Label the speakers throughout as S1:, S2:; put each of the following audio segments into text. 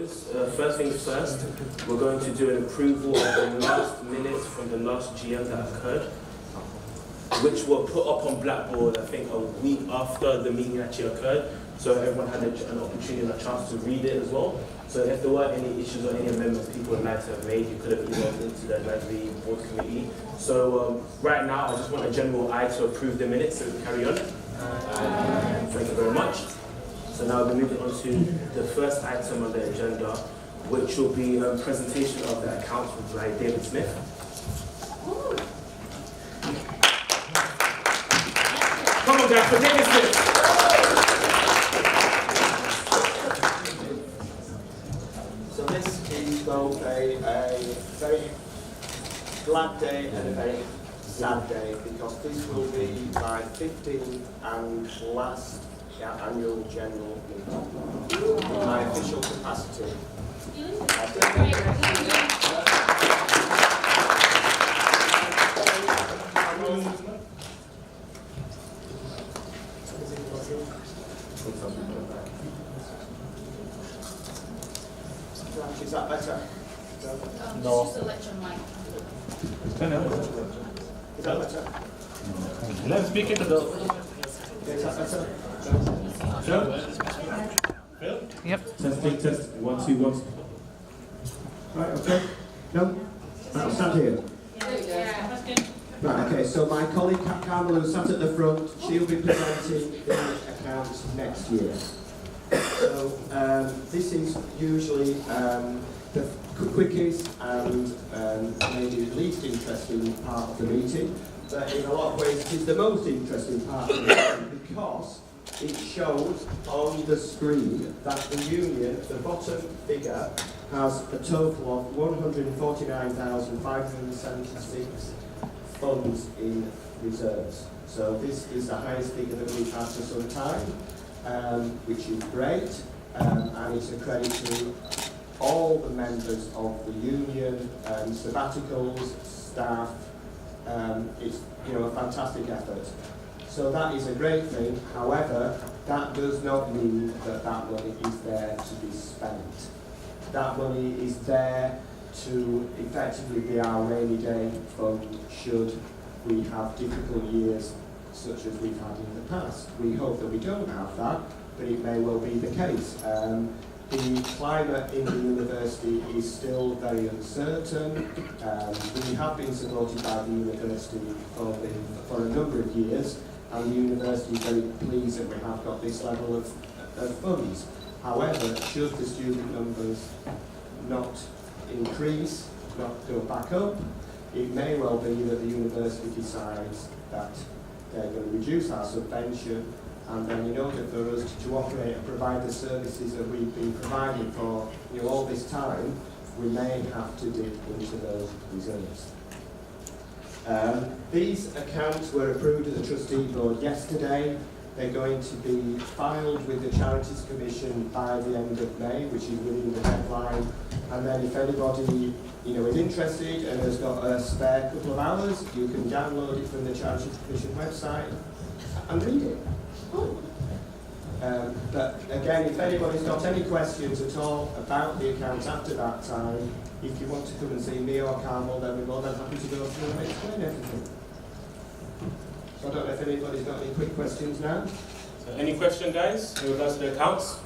S1: goes. First things first, we're going to do an approval of the last minutes from the last GM that occurred, which were put up on Blackboard, I think, a week after the meeting actually occurred. So everyone had an opportunity and a chance to read it as well. So if there were any issues or any amendments people would like to have made, you could have emailed into the Library Board Committee. So right now, I just want a general aye to approve the minutes so we can carry on. Thank you very much. So now we're moving on to the first item on the agenda, which will be a presentation of the accounts by David Smith. Come on guys, for David Smith.
S2: So this is both a very glad day and a very sad day, because this will be my 15th and last annual general meeting in my official capacity. Is that better?
S3: No. Just a lecture mic.
S2: Is that better?
S4: Let's speak into the.
S2: Is that better?
S4: Phil? Yep. Testing, test. 1, 2, 1.
S2: Right, okay. No? Right, I'll stand here.
S3: Yeah, that's good.
S2: Right, okay, so my colleague Carmel, who sat at the front, she'll be presenting the accounts next year. So this is usually the quickest and maybe least interesting part of the meeting, but in a lot of ways it is the most interesting part of the meeting, because it shows on the screen that the union, the bottom figure, has a total of 149,576 funds in reserves. So this is the highest figure that we've had for some time, which is great, and it's a credit to all the members of the union, sabbaticals, staff. It's a fantastic effort. So that is a great thing. However, that does not mean that that money is there to be spent. That money is there to effectively be our rainy day fund should we have difficult years such as we've had in the past. We hope that we don't have that, but it may well be the case. The climate in the university is still very uncertain. We have been supported by the university for a number of years, and the university is very pleased that we have got this level of funds. However, should the student numbers not increase, not go back up, it may well be that the university decides that they're going to reduce our subvention, and then in order for us to operate and provide the services that we've been providing for all this time, we may have to dip into those reserves. These accounts were approved at the Trustee Board yesterday. They're going to be filed with the Charities Commission by the end of May, which is within the deadline. And then if anybody is interested and has got a spare couple of hours, you can download it from the Charities Commission website and read it. But again, if anybody's got any questions at all about the accounts after that time, if you want to come and see me or Carmel, then we're more than happy to go through and explain everything. So I don't know if anybody's got any quick questions now.
S1: So any question, guys, in regards to the accounts?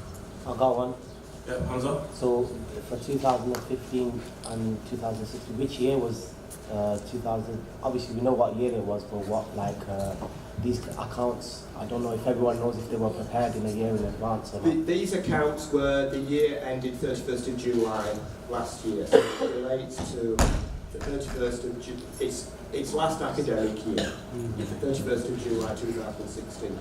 S5: I got one.
S1: Yeah, Hamza.
S5: So for 2015 and 2016, which year was 2000? Obviously, we know what year it was, but what these accounts? I don't know if everyone knows if they were prepared in a year in advance or not.
S2: These accounts were the year ended 31st of July last year. So it relates to the 31st of July. It's last academic year, the 31st of July 2016.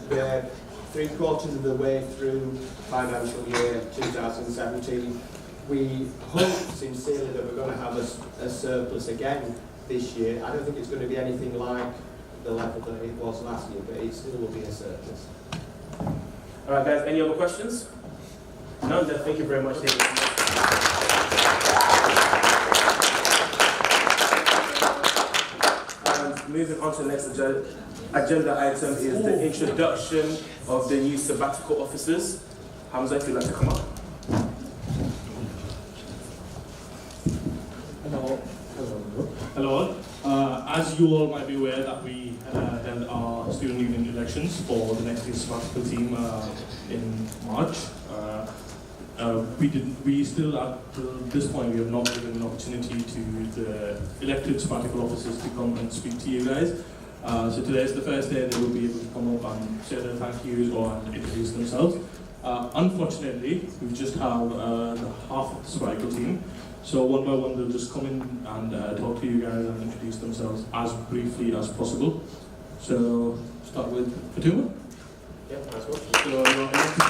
S2: We're 3/4 of the way through financial year 2017. We hope sincerely that we're going to have a surplus again this year. I don't think it's going to be anything like the level that it was last year, but it still will be a surplus.
S1: All right, guys, any other questions? No, then thank you very much, David. Moving on to the next agenda item is the introduction of the new sabbatical officers. Hamza, if you'd like to come up.
S4: Hello all. As you all might be aware that we held our student union elections for the next year's sabbatical team in March. We still at this point we have not given an opportunity to the elected sabbatical officers to come and speak to you guys. So today is the first day they will be able to come up and say their thank yous or introduce themselves. Unfortunately, we just have half of the sabbatical team. So one by one they'll just come in and talk to you guys and introduce themselves as briefly as possible. So start with Fatuma.
S1: Yeah, nice one.
S4: So you're elected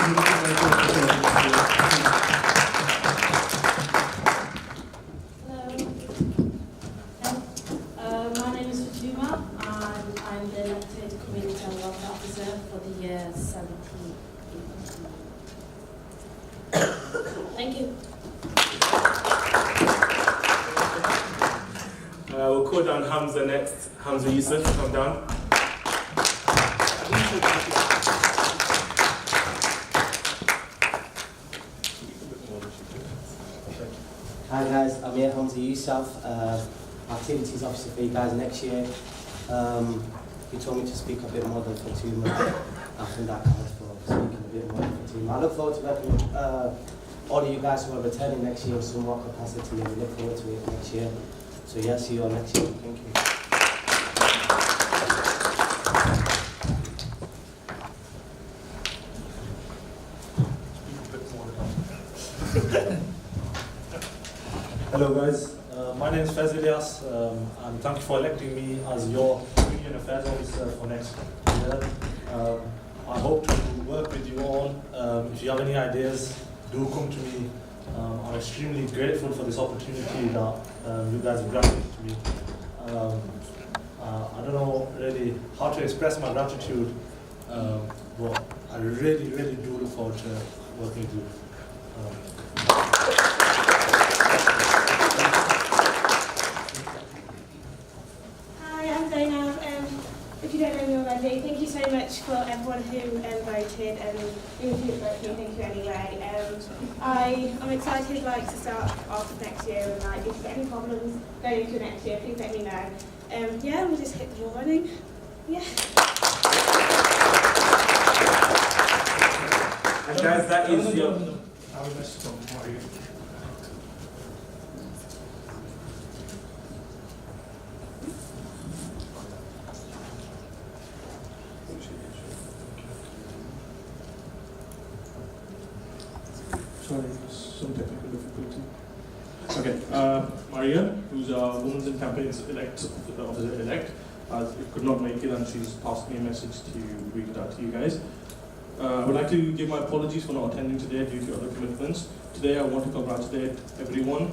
S3: Hello. My name is Fatuma and I'm the elected Community and Welfare Officer for the year 17. Thank you.
S1: We'll call down Hamza next. Hamza Yusuf, come down.
S5: Hi guys, I'm here, Hamza Yusuf, activities officer for you guys next year. You told me to speak a bit more than for 2 months. I think that counts for speaking a bit more than for 2 months. I look forward to working with all of you guys who are returning next year in some more capacity, and we look forward to it next year. So yeah, see you all next year. Thank you.
S6: Hello guys, my name is Faiz Ilyas, and thank you for electing me as your Union Affairs Officer for next year. I hope to work with you all. If you have any ideas, do come to me. I'm extremely grateful for this opportunity that you guys have granted to me. I don't know really how to express my gratitude, but I really do look forward to working with you.
S7: Hi, I'm Zainab. If you don't know me already, thank you so much for everyone who voted, and even if you didn't vote for me, thank you anyway. I'm excited to start off next year, and if you've got any problems going into next year, please let me know. Yeah, we'll just hit the ball running. Yeah.
S1: And guys, that is your...
S4: Sorry, some technical difficulty. Okay, Maria, who's our Women's and Campaigns officer-elect, could not make it and she's passed me a message to read it out to you guys. I would like to give my apologies for not attending today due to other commitments. Today I want to congratulate everyone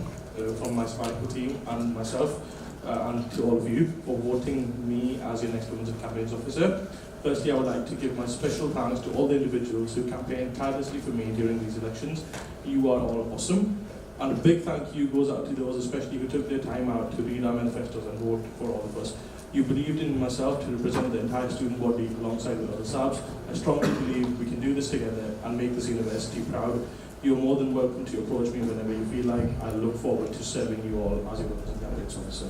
S4: from my sabbatical team and myself and to all of you for voting me as your next Women's and Campaigns officer. Firstly, I would like to give my special thanks to all the individuals who campaigned tirelessly for me during these elections. You are all awesome. And a big thank you goes out to those especially who took their time out to read our manifestos and vote for all of us. You believed in myself to represent the entire student body alongside with other SABs. I strongly believe we can do this together and make this university proud. You are more than welcome to approach me whenever you feel like. I look forward to serving you all as your Women's and Campaigns officer.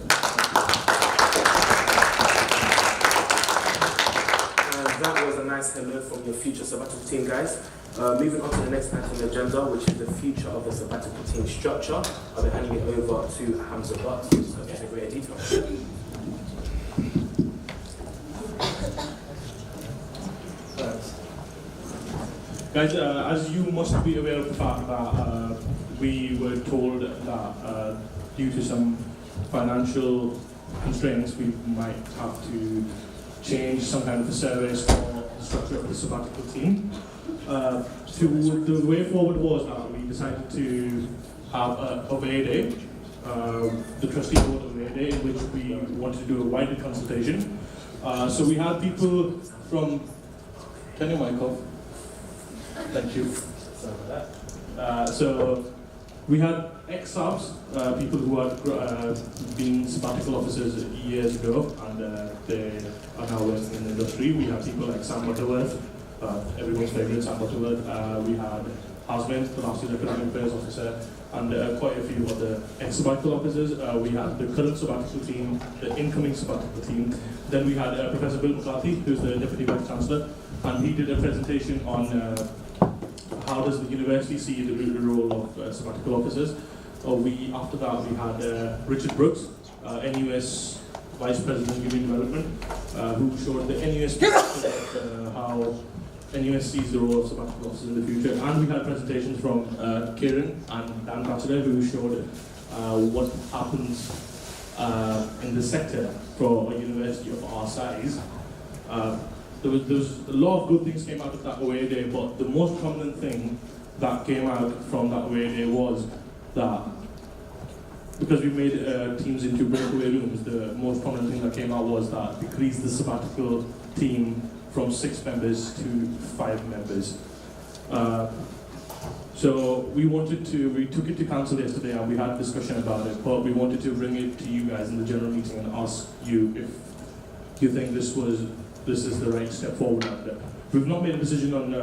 S1: That was a nice hello from your future sabbatical team, guys. Moving on to the next item on the agenda, which is the future of the sabbatical team structure. I'll be handing it over to Hamza Butt, who's going to take greater detail.
S4: Guys, as you must be aware of the fact that we were told that due to some financial constraints, we might have to change some kind of a service for the structure of the sabbatical team. So the way forward was that we decided to have a away day, the trustee board away day, in which we wanted to do a wider consultation. So we had people from, turn your mic off. Thank you. Sorry about that. So we had ex-subs, people who had been sabbatical officers years ago, and they are now working in the industry. We had people like Sam Butterworth, everyone's favourite Sam Butterworth. We had Hasmin, the last year's Economic Affairs Officer, and quite a few other ex-sabbatical officers. We had the current sabbatical team, the incoming sabbatical team. Then we had Professor Bill McCarthy, who's the Deputy Vice Chancellor, and he did a presentation on how does the university see the role of sabbatical officers. After that, we had Richard Brooks, NUS Vice President of Human Development, who showed the NUS perspective of how NUS sees the role of sabbatical officers in the future. And we had presentations from Kieran and Dan Batchelor, who showed what happens in the sector for a university of our size. There was a lot of good things came out of that away day, but the most prominent thing that came out from that away day was that because we made teams into breakaway rooms, the most prominent thing that came out was that decreased the sabbatical team from 6 members to 5 members. So we took it to council yesterday and we had a discussion about it, but we wanted to bring it to you guys in the general meeting and ask you if you think this is the right step forward. We've not made a decision on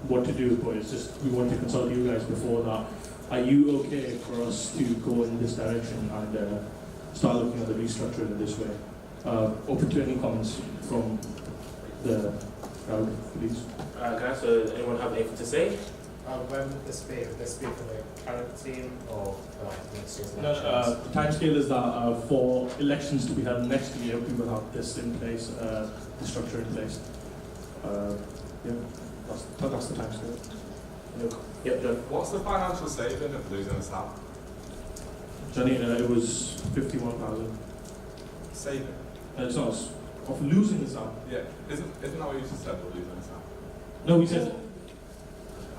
S4: what to do, but it's just we want to consult you guys before that. Are you okay for us to go in this direction and start looking at the restructuring in this way? Open to any comments from the crowd, please.
S1: Guys, so anyone have anything to say?
S8: When would this be? Would this be for the current team or next year's
S4: No,
S8: elections?
S4: the timescale is that for elections to be held next year, we will have this in place, the structure in place. Yeah, that's the timescale.
S1: Yep, John.
S9: What's the financial saving of losing a staff?
S4: Johnny, it was 51,000.
S9: Saving?
S4: It's not of losing the staff.
S9: Yeah. Isn't that what you just said, of losing a staff?
S4: No, we said.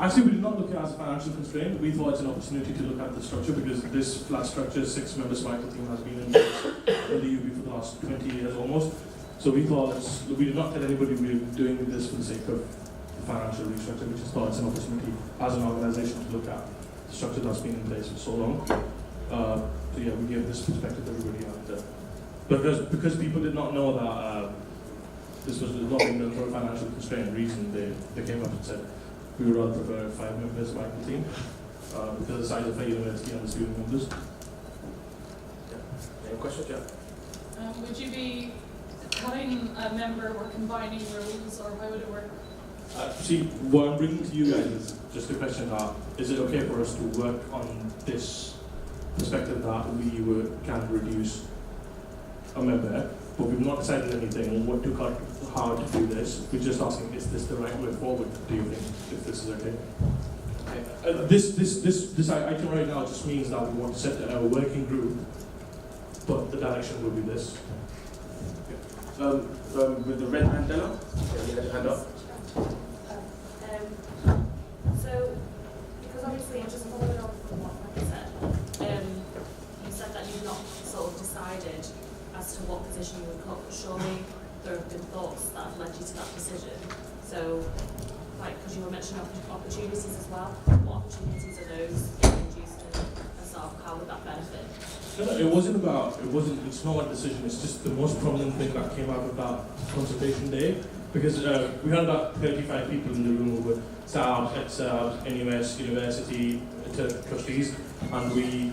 S4: Actually, we did not look at it as a financial constraint. We thought it's an opportunity to look at the structure because this flat structure, 6-member sabbatical team, has been in place in the UB for the last 20 years almost. So we thought we did not tell anybody we were doing this for the sake of financial restructure. We just thought it's an opportunity as an organisation to look at the structure that's been in place for so long. So yeah, we gave this perspective to everybody out there. Because people did not know that this was not being done for a financial constraint reason, they came up and said we would rather prefer a 5-member sabbatical team because of the size of the university and the student numbers.
S1: Yeah. Any questions, yeah?
S10: Would you be cutting a member or combining roles, or how would it work?
S4: See, what I'm bringing to you guys is just a question that, is it okay for us to work on this perspective that we can reduce a member, but we've not decided anything on what to cut, how to do this. We're just asking, is this the right way forward, do you think, if this is okay? This item right now just means that we want to set a working group, but the direction will be this.
S1: With the red hand down, you had your hand up.
S11: So, because obviously, just following on from what Mike said, you said that you've not sort of decided as to what position you would cut, but surely there have been thoughts that have led you to that decision. So, like, because you were mentioning opportunities as well, what opportunities are those introduced and sort of how would that benefit?
S4: No, it's not a decision, it's just the most prominent thing that came out of that consultation day. Because we had about 35 people in the room who were SAB, ex-SAB, NUS, university, trustees, and we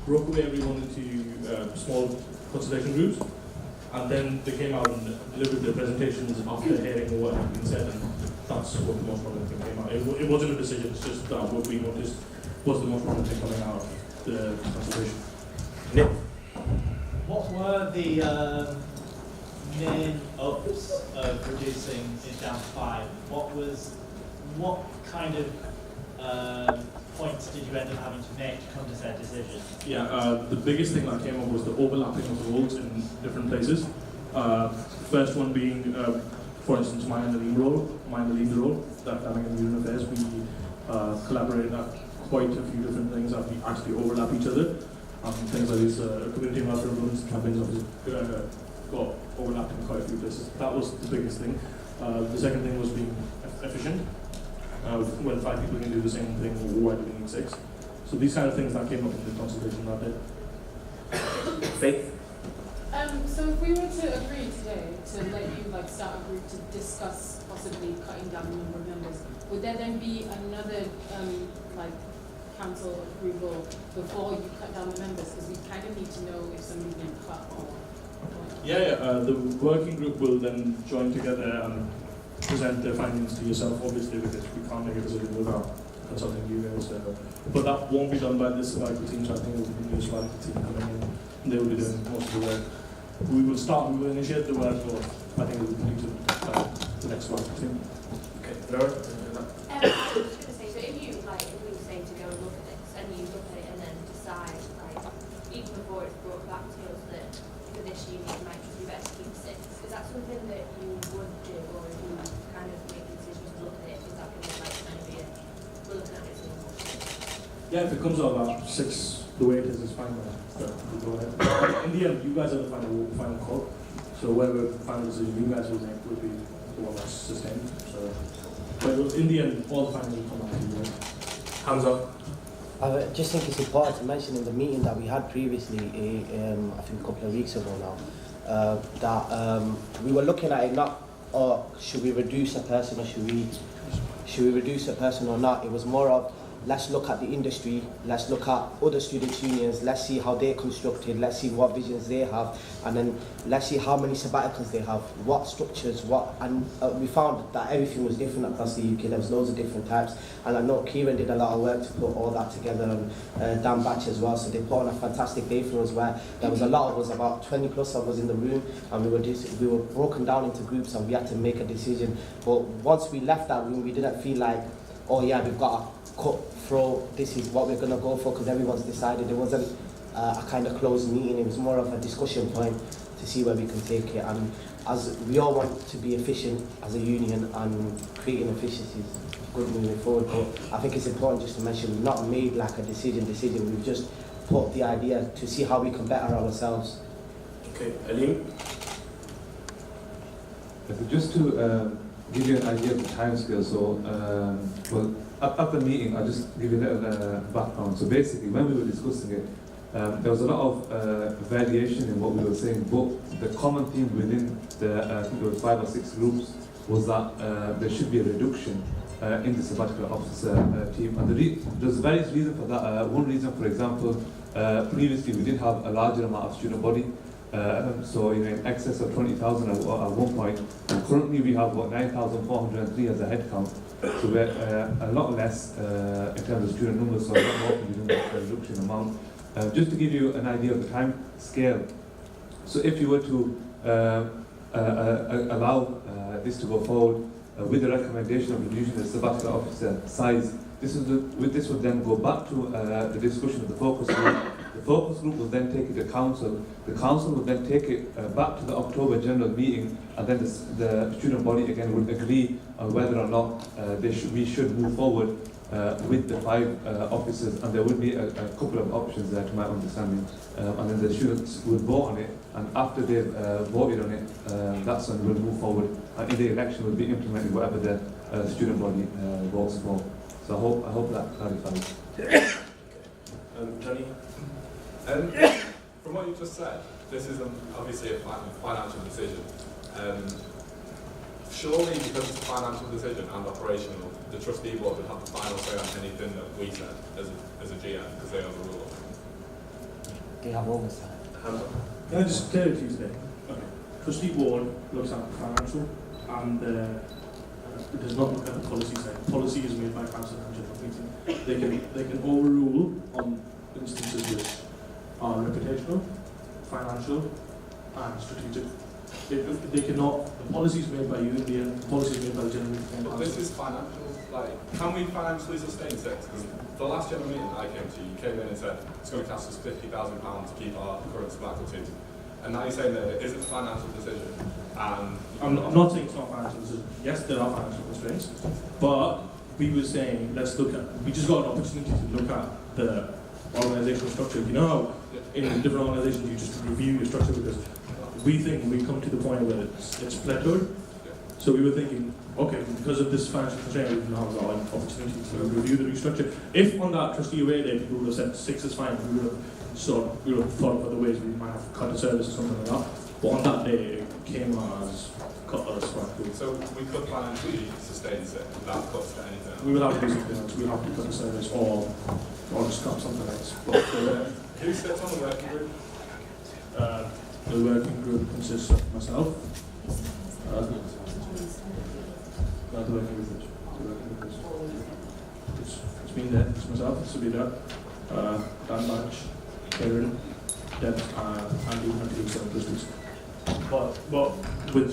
S4: broke away everyone into small consultation groups, and then they came out and delivered their presentations after hearing what had been said, and that's what the most prominent thing came out. It wasn't a decision, it's just that what we noticed was the most prominent thing coming out of the consultation.
S1: Nick?
S12: What were the main ups of reducing it down to 5? What kind of points did you end up having to make to come to that decision?
S4: Yeah, the biggest thing that came up was the overlapping of the roles in different places. First one being, for instance, my and the lead role that having in Student Affairs, we collaborated on quite a few different things that we actually overlap each other. Things like this, community welfare and campaigns office got overlapped in quite a few places. That was the biggest thing. The second thing was being efficient. When 5 people can do the same thing, why do we need 6? So these kind of things that came up in the consultation that day.
S1: Faith?
S13: So if we were to agree today to let you start a group to discuss possibly cutting down the number of members, would there then be another council approval before you cut down the members? Because we kind of need to know if somebody's been cut or.
S4: The working group will then join together and present their findings to yourself, obviously, because we can't make a decision without consulting you guys. But that won't be done by this survival team, so I think it will be the new survival team coming in. They will be doing most of the work. We will initiate the work, but I think it will be completed by the next survival team.
S1: Okay, Laura?
S11: I was just going to say, so if we were saying to go and look at this, and you look at it and then decide, even before it's brought back to us that for this unit it might just be better to keep 6, is that something that you would do, or if you kind of make the decision to look at it, is that going to kind of be we're looking at it as
S4: Yeah, if it comes out about 6, the way it is fine. We'll go ahead. In the end, you guys are the final call. So whatever final decision you guys will make will be the one that's sustained. So, but in the end, all the finals will come out to you guys.
S1: Hamza?
S5: I just think it's important to mention in the meeting that we had previously, I think a couple of weeks ago now, that we were looking at it not, should we reduce a person or should we reduce a person or not. It was more of, let's look at the industry, let's look at other students' unions, let's see how they're constructed, let's see what visions they have, and then let's see how many sabbaticals they have, what structures, and we found that everything was different across the UK. There was loads of different types, and I know Kieran did a lot of work to put all that together, and Dan Batch as well, so they put on a fantastic day for us where there was a lot of us, about 20 plus of us in the room, and we were broken down into groups and we had to make a decision. But once we left that room, we didn't feel like, oh yeah, we've got to cut through, this is what we're going to go for, because everyone's decided. It wasn't a kind of closed meeting, it was more of a discussion point to see where we can take it. And as we all want to be efficient as a union and creating efficiencies good moving forward, but I think it's important just to mention we've not made like a decision, we've just put the idea to see how we can better ourselves.
S1: Okay, Alim?
S14: Just to give you an idea of the time scale, so at the meeting, I'll just give you a little background. So basically, when we were discussing it, there was a lot of variation in what we were saying, but the common theme within the, I think there was 5 or 6 groups, was that there should be a reduction in the sabbatical officer team. And there's various reasons for that. One reason, for example, previously we did have a larger amount of student body, so in excess of 20,000 at one point. And currently we have about 9,403 as a head count. So we're a lot less in terms of student numbers, so a lot more within the reduction amount. Just to give you an idea of the time scale, so if you were to allow this to go forward with the recommendation of reducing the sabbatical officer size, this would then go back to the discussion of the focus group. The focus group will then take it to council. The council will then take it back to the October general meeting, and then the student body again would agree on whether or not we should move forward with the 5 officers, and there would be a couple of options there to my understanding. And then the students would vote on it, and after they've voted on it, that's when we'll move forward, and in the election will be implemented whatever the student body votes for. So I hope that clarifies.
S1: Johnny?
S9: From what you just said, this is obviously a financial decision. Surely, because it's a financial decision and operational, the trustee board would have the final say on anything that we said as a GM, because they overrule it.
S5: They have oversight.
S4: Can I just clear it to you today? Okay. Trustee board looks at the financial, and it does not look at the policy side. Policy is made by council and general meeting. They can overrule on instances which are reputational, financial, and strategic. They cannot. The policy is made by you in the end. The policy is made by the general meeting.
S9: But this is financial. Can we financially sustain 6? Because the last general meeting that I came to, you came in and said it's going to cost us £50,000 to keep our current sabbatical team. And now you're saying that it isn't a financial decision. And
S4: I'm not saying it's not a financial decision. Yes, there are financial constraints, but we were saying we just got an opportunity to look at the organizational structure. You know how in different organizations you just review your structure, because we think we come to the point where it's plateaued. So we were thinking, okay, because of this financial constraint, we didn't have our opportunity to review the restructure. If on that trustee away day people would have said 6 is fine, we would have thought of other ways we might have cut a service or something like that. But on that day, it came as cut us right.
S9: So we could financially sustain it without cuts to anything.
S4: We would have to do something else. We have to cut a service or just cut something else. But,
S9: who sits on the working group?
S4: The working group consists of myself. Not the working group. It's been there. It's myself. It's Sabida, Dan Batch, Karen, Deb, Andy, and the external trustees. But with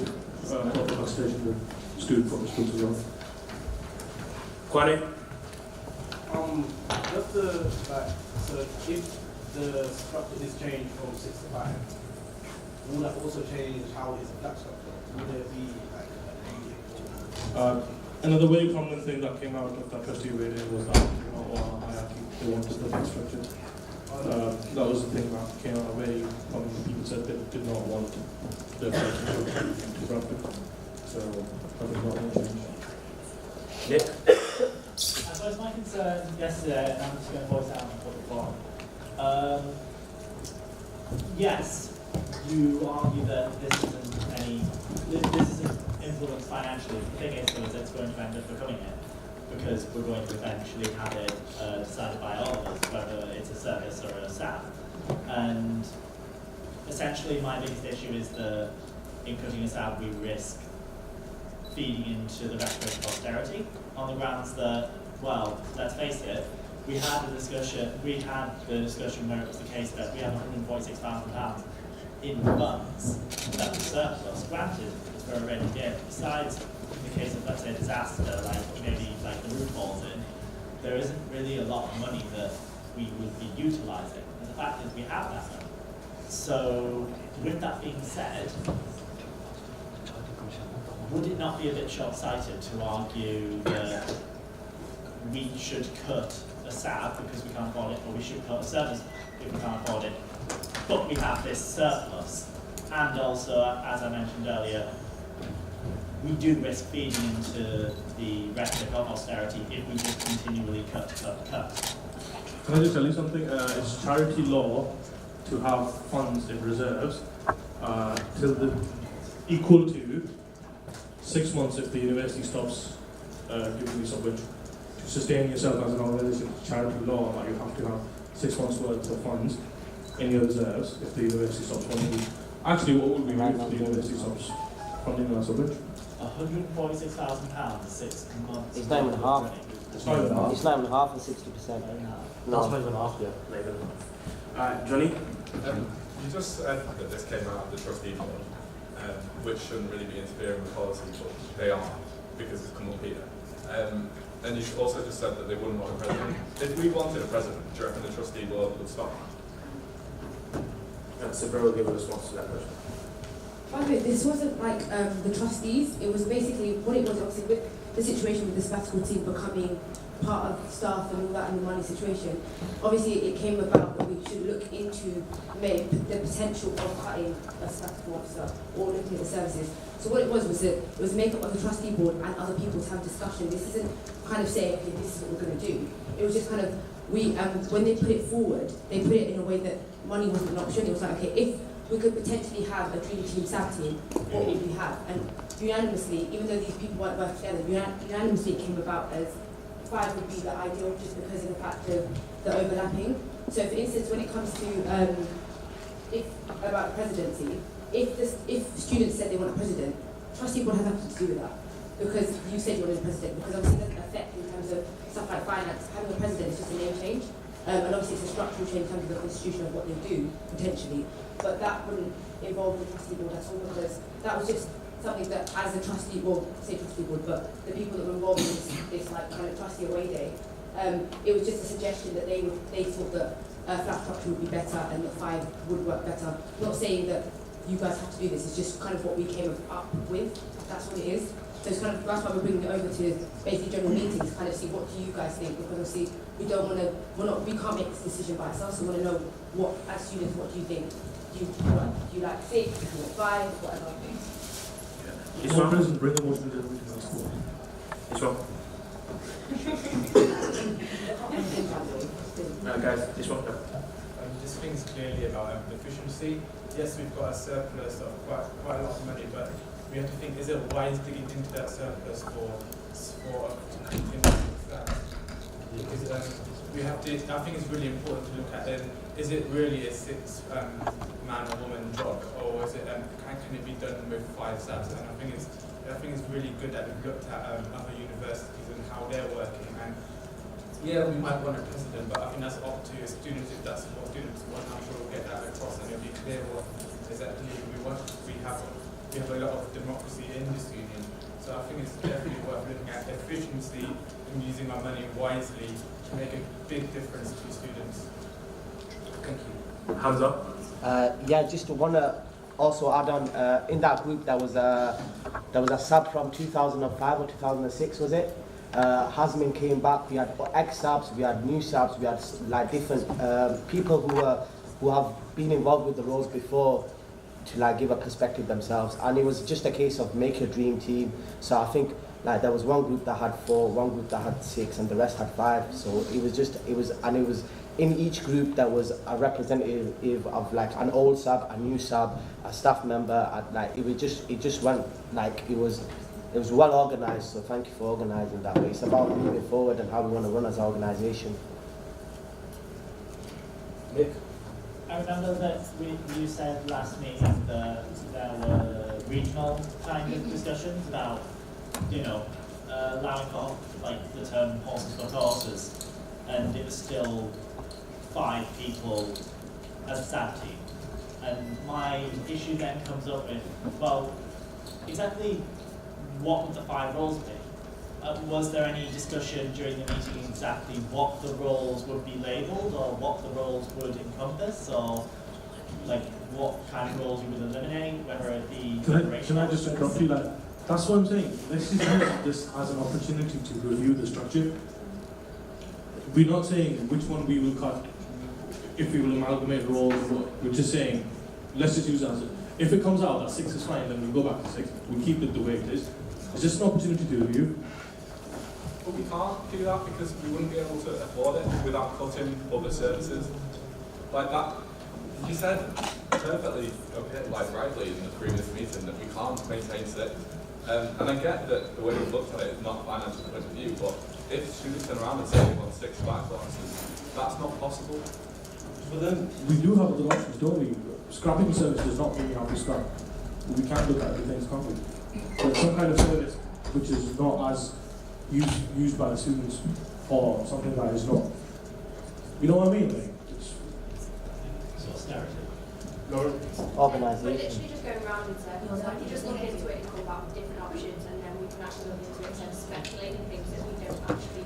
S4: proper consultation with student from the schools as well.
S1: Kwame?
S8: Just to, so if the structure is changed from 6 to 5, will that also change how it is a flat structure? Will there be
S4: another very prominent thing that came out of that trustee rating was that hierarchy. They wanted the flat structure. That was the thing that came out very prominent. People said they did not want the flat structure to Bradford. So that was not going to change.
S1: Nick?
S12: I suppose my concern yesterday, and I'm just going to voice out on the public forum. Yes, you argue that this isn't influenced financially. The thing is, though, it's going to end up becoming it, because we're going to eventually have it decided by all of us, whether it's a service or a staff. And essentially, my biggest issue is that in cutting a staff, we risk feeding into the restoration of austerity on the grounds that, well, let's face it, we had the discussion where it was the case that we had £146,000 in funds that was surplus. Granted, it's for a rainy day. Besides, in the case of, let's say, disaster, maybe the roof falls in, there isn't really a lot of money that we would be utilising. And the fact is, we have that money. So, with that being said, would it not be a bit short-sighted to argue that we should cut a SAB because we can't afford it, or we should cut a service if we can't afford it, but we have this surplus? And also, as I mentioned earlier, we do risk feeding into the rhetoric of austerity if we just continually cut.
S4: Can I just tell you something? It's charity law to have funds in reserves equal to 6 months if the university stops giving you some wage. To sustain yourself as an organisation, charity law that you have to have 6 months worth of funds in your reserves if the university stops funding you. Actually, what would we do if the university stops funding our subject?
S12: £146,000 6 months.
S5: It's not even half.
S4: It's not even half.
S5: It's not even half of 60%.
S4: No, it's not even half, yeah.
S1: Not even half. Johnny?
S9: You just said that this came out of the trustee board, which shouldn't really be interfering with policy, but they are, because it's come up here. And you also just said that they wouldn't want a president. If we wanted a president, do you reckon the trustee board would stop?
S1: Sabra will give a response to that question.
S15: By the way, this wasn't like the trustees. It was basically what it was, obviously, with the situation with the sabbatical team becoming part of staff and all that and the money situation. Obviously, it came about that we should look into maybe the potential of cutting a sabbatical officer or looking at the services. So what it was that it was make up of the trustee board and other people to have discussion. This isn't kind of saying, okay, this is what we're going to do. It was just kind of, when they put it forward, they put it in a way that money wasn't an option. It was like, okay, if we could potentially have a dream team SAB team, what would we have? And unanimously, even though these people weren't working together, unanimously it came about as 5 would be the ideal, just because of the fact of the overlapping. So for instance, when it comes to about the presidency, if students said they want a president, trustee board has nothing to do with that, because you said you wanted a president, because obviously it doesn't affect in terms of stuff like finance. Having a president is just a name change, and obviously it's a structural change in terms of the constitution of what they do, potentially, but that wouldn't involve the trustee board at all, because that was just something that as a trustee, well, say trustee board, but the people that were involved in this like kind of trustee away day, it was just a suggestion that they thought that flat structure would be better and that 5 would work better. Not saying that you guys have to do this, it's just kind of what we came up with, that's what it is. So it's kind of, that's why we're bringing it over to basically general meetings, kind of see what do you guys think, because obviously we can't make this decision by ourselves, so we want to know what, as students, what do you think? Do you like 6, do you want 5, whatever.
S1: This
S4: Mr.
S1: one?
S4: President, bring a motion to the meeting as well.
S1: This one? Guys, this one?
S8: This thing's clearly about efficiency. Yes, we've got a surplus of quite a lot of money, but we have to think: is it wise digging into that surplus for to continue with that? Because we have to. I think it's really important to look at then: is it really a man or woman job, or is it can it be done with 5 subs? And I think it's really good that we've looked at other universities and how they're working. And yeah, we might want a president, but I think that's up to students if that's what students want. I'm sure we'll get that across and it'll be clear what exactly we want. We have a lot of democracy in this union, so I think it's definitely worth looking at efficiency and using our money wisely to make a big difference to students. Thank you.
S1: Hands up.
S5: Yeah, just want to also add on, in that group there was a sub from 2005 or 2006, was it? Hasmin came back. We had ex-subs, we had new subs, we had like different people who have been involved with the roles before to like give a perspective themselves. And it was just a case of make your dream team. So I think like there was one group that had 4, one group that had 6, and the rest had 5. So it was in each group there was a representative of like an old sub, a new sub, a staff member. Like it just went like it was well organised, so thank you for organising that way. It's about moving forward and how we want to run as an organisation.
S1: Nick?
S12: I remember that you said last meeting that there were regional kind of discussions about, allowing for like the term horses for courses, and it was still 5 people as a staff team. And my issue then comes up with, well, exactly what would the 5 roles be? Was there any discussion during the meeting exactly what the roles would be labelled or what the roles would encompass, or like what kind of roles you would eliminate, whether it be...
S4: Can I just interrupt you? Like, that's what I'm saying. Let's just use this as an opportunity to review the structure. We're not saying which one we will cut, if we will amalgamate roles, we're just saying, let's just use it as if it comes out that 6 is fine, then we'll go back to 6. We keep it the way it is. It's just an opportunity to review.
S9: But we can't do that because we wouldn't be able to afford it without cutting other services. Like that, you said perfectly, okay, like rightly in the previous meeting that we can't maintain 6. And I get that the way we've looked at it is not a financial point of view, but if students turn around and say they want 6 back classes, that's not possible.
S4: But then we do have other options, don't we? Scrapping service does not mean you have to scrap. We can't look at other things, can't we? But some kind of service which is not as used by the students, or something that is not. You know what I mean? Like,
S12: Sort of narrative.
S5: Organisation.
S7: We're literally just going round in circles. Like, you just look into it and come back with different options, and then we can actually look into it instead of speculating things that we don't actually.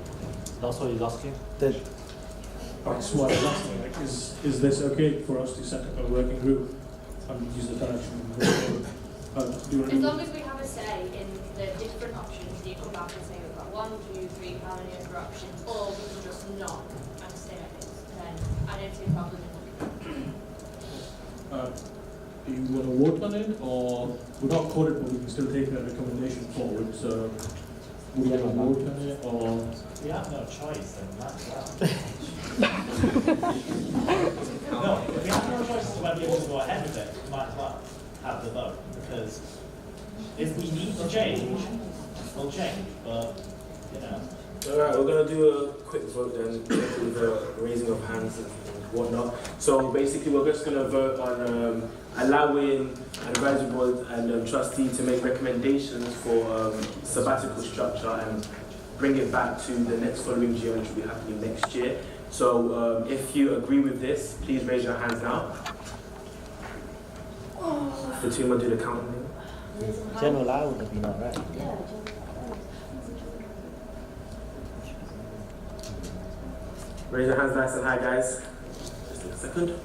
S6: That's what he's asking.
S4: That's what I'm asking. Like, is this okay for us to set up a working group and use the direction?
S7: As long as we have a say in the different options, you come back and say we've got 1, 2, 3, how many other options, or we can just not and stay at this, then I don't see a problem in
S4: Do you want to vote on it, or we're not coded, but we can still take a recommendation forward? So, would you want to vote on it, or?
S12: We have no choice, then that's that. No, if we have no choice as to whether we want to go ahead with it, we might as well have the vote, because if we need to change, we'll change, but,
S1: Alright, we're going to do a quick vote then with the raising of hands and whatnot. So basically we're just going to vote on allowing advisory board and trustee to make recommendations for sabbatical structure and bring it back to the next following GM, which will be happening next year. So if you agree with this, please raise your hands now. The team will do the counting.
S5: General, I would have been alright.
S3: Yeah.
S1: Raise your hands nice and high, guys. Just a second.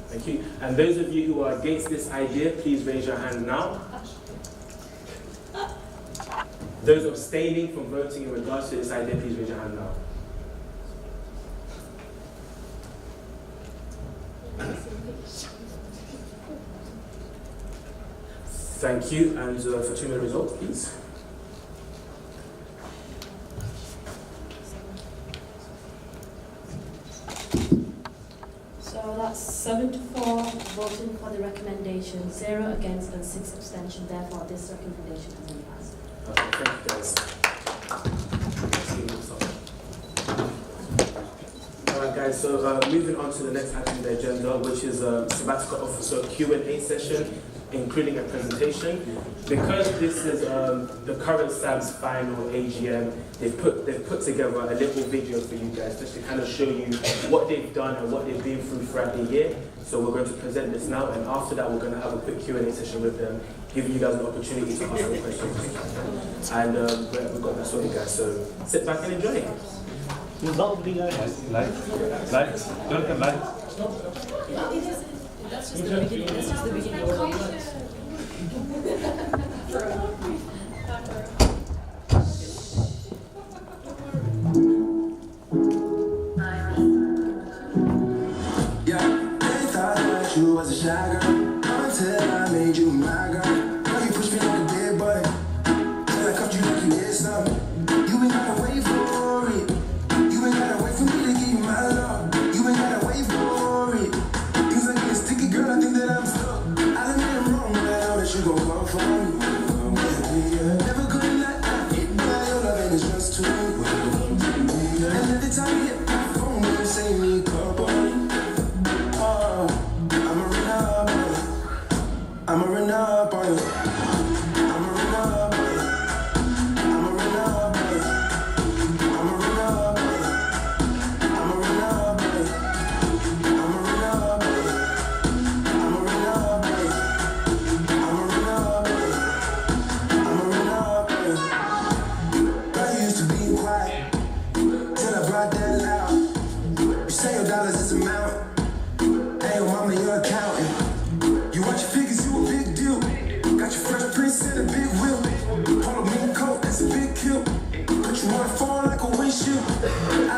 S1: Thank you. And those of you who are against this idea, please raise your hand now. Those abstaining from voting in regards to this idea, please raise your hand now. Thank you, and for 2 minute results, please.
S3: So that's 7 to 4 voting for the recommendation, 0 against and 6 abstentions. Therefore, this recommendation has been passed.
S1: Okay, thank you guys. Alright guys, so moving on to the next item on the agenda, which is sabbatical officer Q&A session, including a presentation. Because this is the current SAB's final AGM, they've put together a little video for you guys just to kind of show you what they've done and what they've been through throughout the year. So we're going to present this now, and after that we're going to have a quick Q&A session with them, giving you guys an opportunity to ask some questions. And we've got that sorted, guys, so sit back and enjoy it.
S14: Lights. Don't get lights.
S3: That's just the beginning. That's just the beginning.
S16: Yeah, they thought that you was a shy girl until I made you my girl. Now you push me like a big boy till I cuffed you like you did something. You ain't gotta wait for it. You ain't gotta wait for me to give you my love. You ain't gotta wait for it. Things like getting sticky, girl. I think that I'm stuck. I done made it wrong, but I know that you gon' come for me. Never gonna let out. Your loving is just too. And every time you hit my phone, you say me couple. I'ma run up on you. I'ma run up on you. I'ma run up on you. I'ma run up on you. I'ma run up on you. I'ma run up on you. I'ma run up on you. I'ma run up on you. I'ma run up on you. Girl, you used to be quiet till I brought that loud. You say your dollars is amount. Hey, your mama, you're accountant. You watch your figures, you a big deal. Got your fresh prince and a big wheel. Polo mink coat, that's a big kill. Put you on the phone like a windshield. I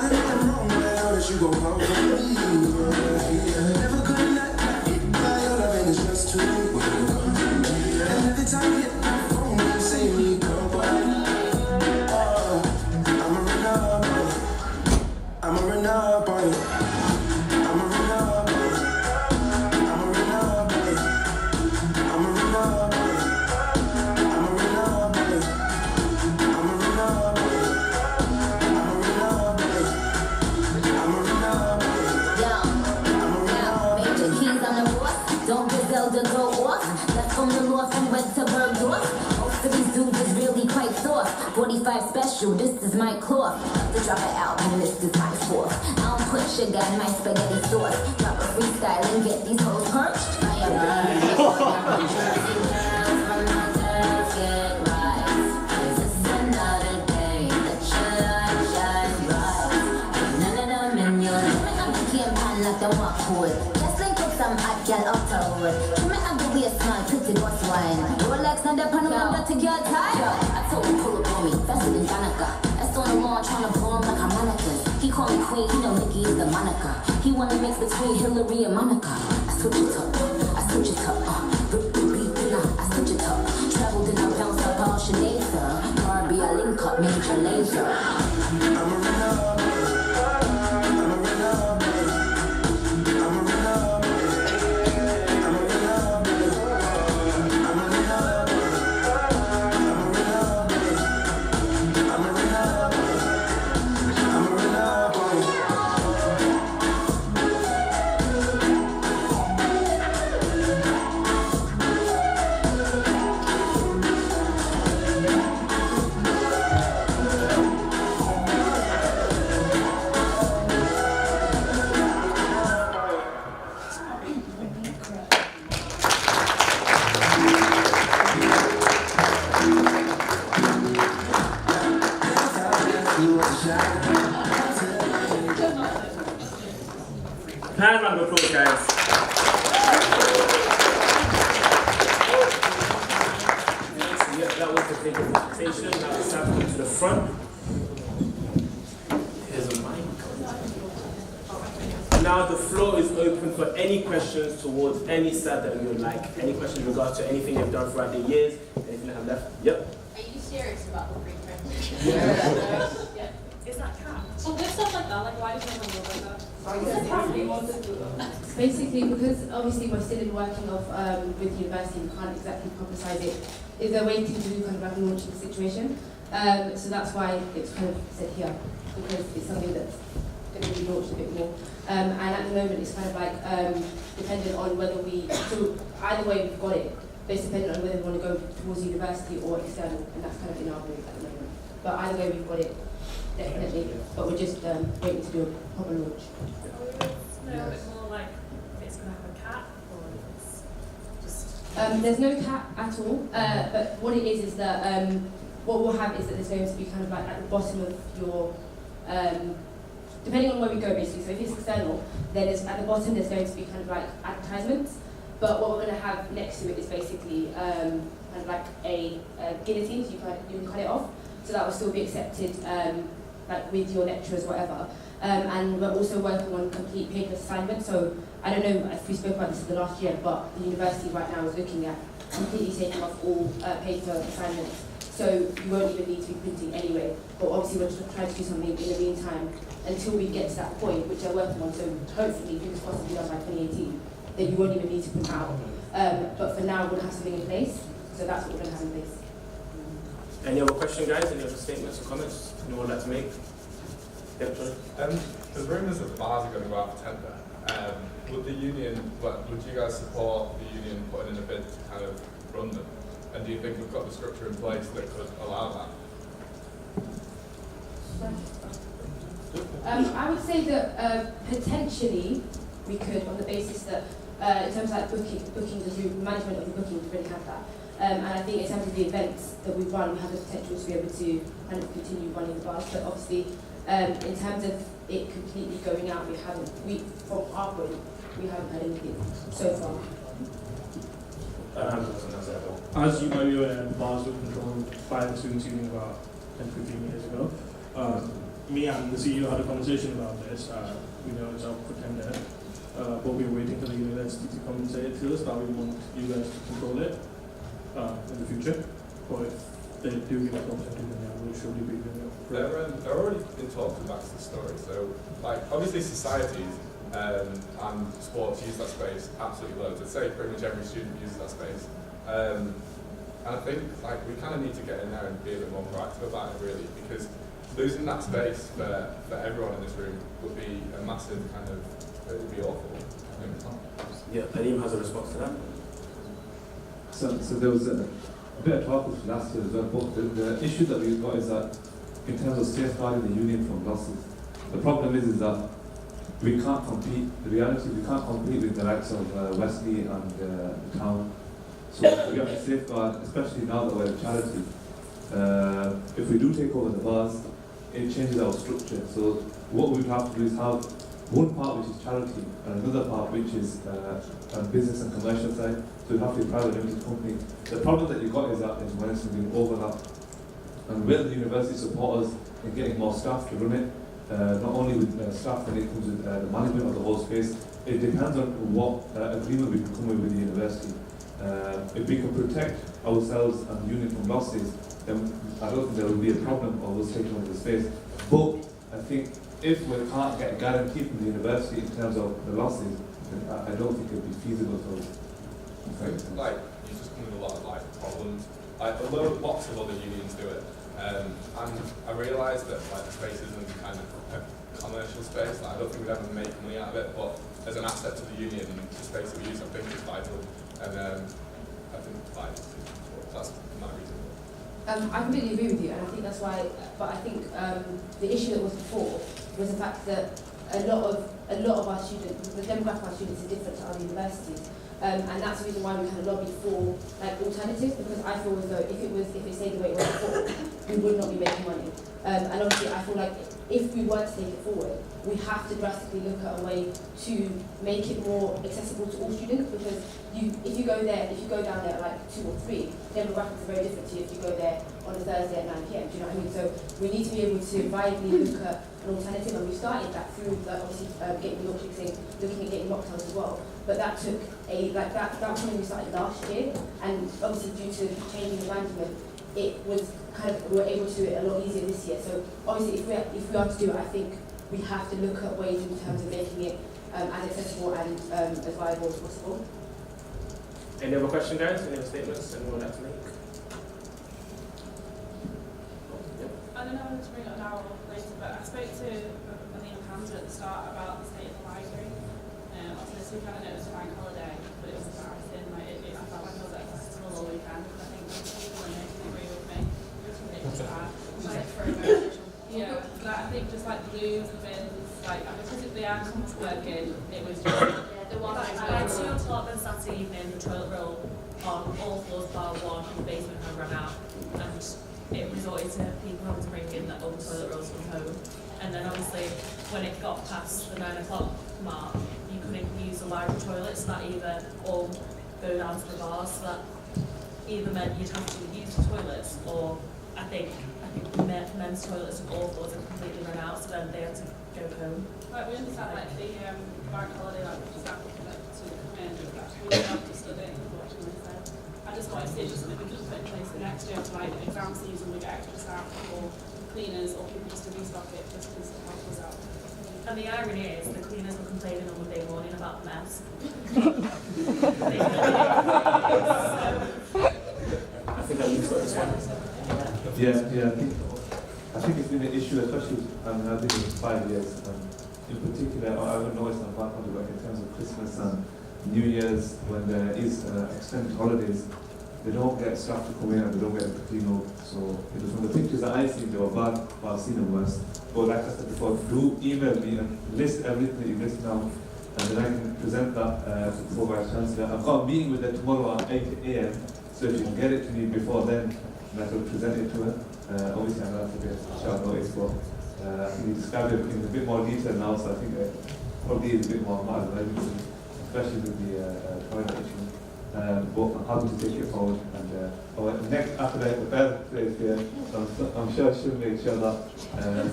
S16: done nothing wrong, but I know that you gon' come for me. Never gonna let your loving is just too. And every time you hit my phone, you say me come by. I'ma run up on you. I'ma run up on you. I'ma run up on you.
S17: From the north and west to Bergdorf. Most of these dudes is really quite soft. 45 special, this is my cloth. Have to drop an album, this is my fourth. I don't put sugar in my spaghetti sauce. Drop a freestyle and get these hoes perched. I am burning from my girls get right. This is another day that shine bright. None of them in your living up the campaign like the walk hood. Just link up some hot girl up the road. We a small, pretty boss wine. Rolex and the panorama to get tired. I told him pull up on me, faster than Danica. That's on the lawn trying to blow him like a mannequin. He call me queen, he know Nikki is the moniker. He wanna mix between Hillary and Monica. I switch it up, I switch it up. Rip the beat, I switch it up. Traveled and I bounced up all Sinead. Barbie, I link up, major laser.
S16: I'ma run up.
S1: Hand round of applause, guys. Yeah, that was the make a presentation. Now it's time to come to the front. Here's a mic. Now the floor is open for any questions towards any side that you would like. Any questions in regards to anything you've done throughout the years, anything that have left. Yep.
S13: Are you serious about the free presentation?
S11: Yeah.
S13: Yeah.
S11: Is that capped?
S10: So with stuff like that, like why does everyone know about that?
S15: Basically, because obviously we're still in working of with the university, we can't exactly publicise it. Is there waiting to do kind of like a launching situation? So that's why it's kind of said here, because it's something that's going to be launched a bit more. And at the moment, it's kind of like dependent on whether we. So either way, we've got it. But it's dependent on whether we want to go towards university or external, and that's kind of in our group at the moment. But either way, we've got it. Definitely, but we're just waiting to do a proper launch.
S11: Know a bit more like if it's going to have a cap or if it's just.
S15: There's no cap at all, but what it is that what we'll have is that there's going to be kind of like at the bottom of your, depending on where we go basically. So if it's external, then at the bottom there's going to be kind of like advertisements. But what we're going to have next to it is basically kind of like a guillotine, so you can cut it off. So that will still be accepted. Like with your lecturers, whatever. And we're also working on complete paper assignments. So I don't know if we spoke about this in the last year, but the university right now is looking at completely taking off all paper assignments. So you won't even need to be printing anyway. But obviously we're just trying to do something in the meantime until we get to that point, which they're working on. So hopefully, fingers crossed, be done by 2018, then you won't even need to print out. But for now, we're going to have something in place. So that's what we're going to have in place.
S1: Any other question, guys? Any other statements or comments anyone would like to make? Yep, sorry.
S9: There's rumours that the bars are going to go out for tender. Would the union, would you guys support the union putting in a bid to kind of run them? And do you think we've got the structure in place that could allow that?
S15: I would say that potentially we could, on the basis that in terms of like bookings, the management of the bookings really have that. And I think in terms of the events that we run, we have the potential to be able to kind of continue running the bars. But obviously, in terms of it completely going out, from our point, we haven't had anything so far.
S4: As you might be aware, bars were controlled by the students' union about 10, 15 years ago. Me and the CEO had a conversation about this. We know it's out for tender, but we're waiting for the university to come and say it to us that we want you guys to control it. In the future, or if they do give us an opportunity, then we'll surely be doing it.
S9: There already been talks about the story, so like obviously societies and sports use that space absolutely loads. I'd say pretty much every student uses that space, and I think like we kind of need to get in there and be a bit more proactive about it really, because losing that space for everyone in this room would be a massive kind of, it would be awful.
S1: Yeah, Alim has a response to that.
S14: So there was a bit of talk with last year as well, but the issue that we've got is that in terms of safeguarding the union from losses, the problem is that we can't compete, the reality we can't compete with the likes of Wesley and the town. So we have to safeguard, especially now that we're a charity. If we do take over the bars, it changes our structure. So what we have to do is have one part which is charity and another part which is business and commercial side. So you have to be a private limited company. The problem that you've got is that there's when it's going to be overlap. And will the university support us in getting more staff to run it? Not only with staff when it comes with the management of the whole space, it depends on what agreement we can come with the university. If we can protect ourselves and the union from losses, then I don't think there will be a problem of us taking over the space. But I think if we can't get a guarantee from the university in terms of the losses, then I don't think it would be feasible for us.
S9: Like, you just come with a lot of like problems. Like, lots of other unions do it. And I realised that like the space isn't kind of a commercial space. Like, I don't think we'd ever make money out of it, but as an asset to the union and the space that we use, I think it's vital. And I think like that's my reason.
S15: I completely agree with you, and I think that's why. But I think the issue that was before was the fact that a lot of our students, the demographic of our students, is different to other universities. And that's the reason why we kind of lobbied for like alternatives, because I feel as though if it stayed the way it was before, we would not be making money. And obviously I feel like if we were to take it forward, we have to drastically look at a way to make it more accessible to all students, because if you go down there at like 2 or 3, demographics are very different to if you go there on a Thursday at 9 PM. Do you know what I mean? So we need to be able to viably look at an alternative, and we started that through obviously getting the milkshakes in, looking at getting mocktails as well. But that took that was something we started last year, and obviously due to changing the management, it was we were able to do it a lot easier this year. So obviously, if we are to do it, I think we have to look at ways in terms of making it as accessible and as viable as possible.
S1: Any other questions, guys? Any other statements anyone would like to make?
S10: I don't know whether to bring it now or later, but I spoke to Liam Hamza at the start about the state of the library. Obviously this weekend I know it was a bank holiday, but it was embarrassing. I felt like I was at a festival all weekend. I think most people in it can agree with me. It was bad. Yeah, I think just like the loos, the bins, because they are working, it was just...
S11: I had 2 o'clock on Saturday evening, the toilet roll on all floors bar 1 in the basement had run out, and it resorted to people having to bring in their own toilet rolls from home. And then obviously when it got past the 9 o'clock mark, you couldn't use the library toilets, so that either all go down to the bars, so that either meant you'd have to use the toilets, or I think men's toilets and all floors had completely run out, so then they had to go home.
S10: Like we understand the bank holiday, staff to come in, we don't have to study, unfortunately. So I just wanted to see just maybe just put in place the next year for exam season, we get extra staff or cleaners or people just to restock it just to help us out.
S11: And the irony is, the cleaners were complaining on Monday morning about the mess.
S1: I think I used this one.
S14: Yeah. I think it's been an issue, especially I've been here 5 years. In particular, I haven't noticed on background work in terms of Christmas and New Year's, when there is extended holidays, they don't get staff to come in and they don't get them to clean up. So from the pictures that I've seen, they were bad, but I've seen them worse. But like I said before, do email me and list everything that you list now, and then I can present that to the Vice Chancellor. I've got a meeting with her tomorrow at 8 AM, so if you can get it to me before then I can present it to her. Obviously, I'm going to have to get a short notice, but I think you described it in a bit more detail now, so I think it probably is a bit more mad, especially with the toilet issue. But I'm happy to take it forward. And next, after the birthday here, I'm sure she'll make sure that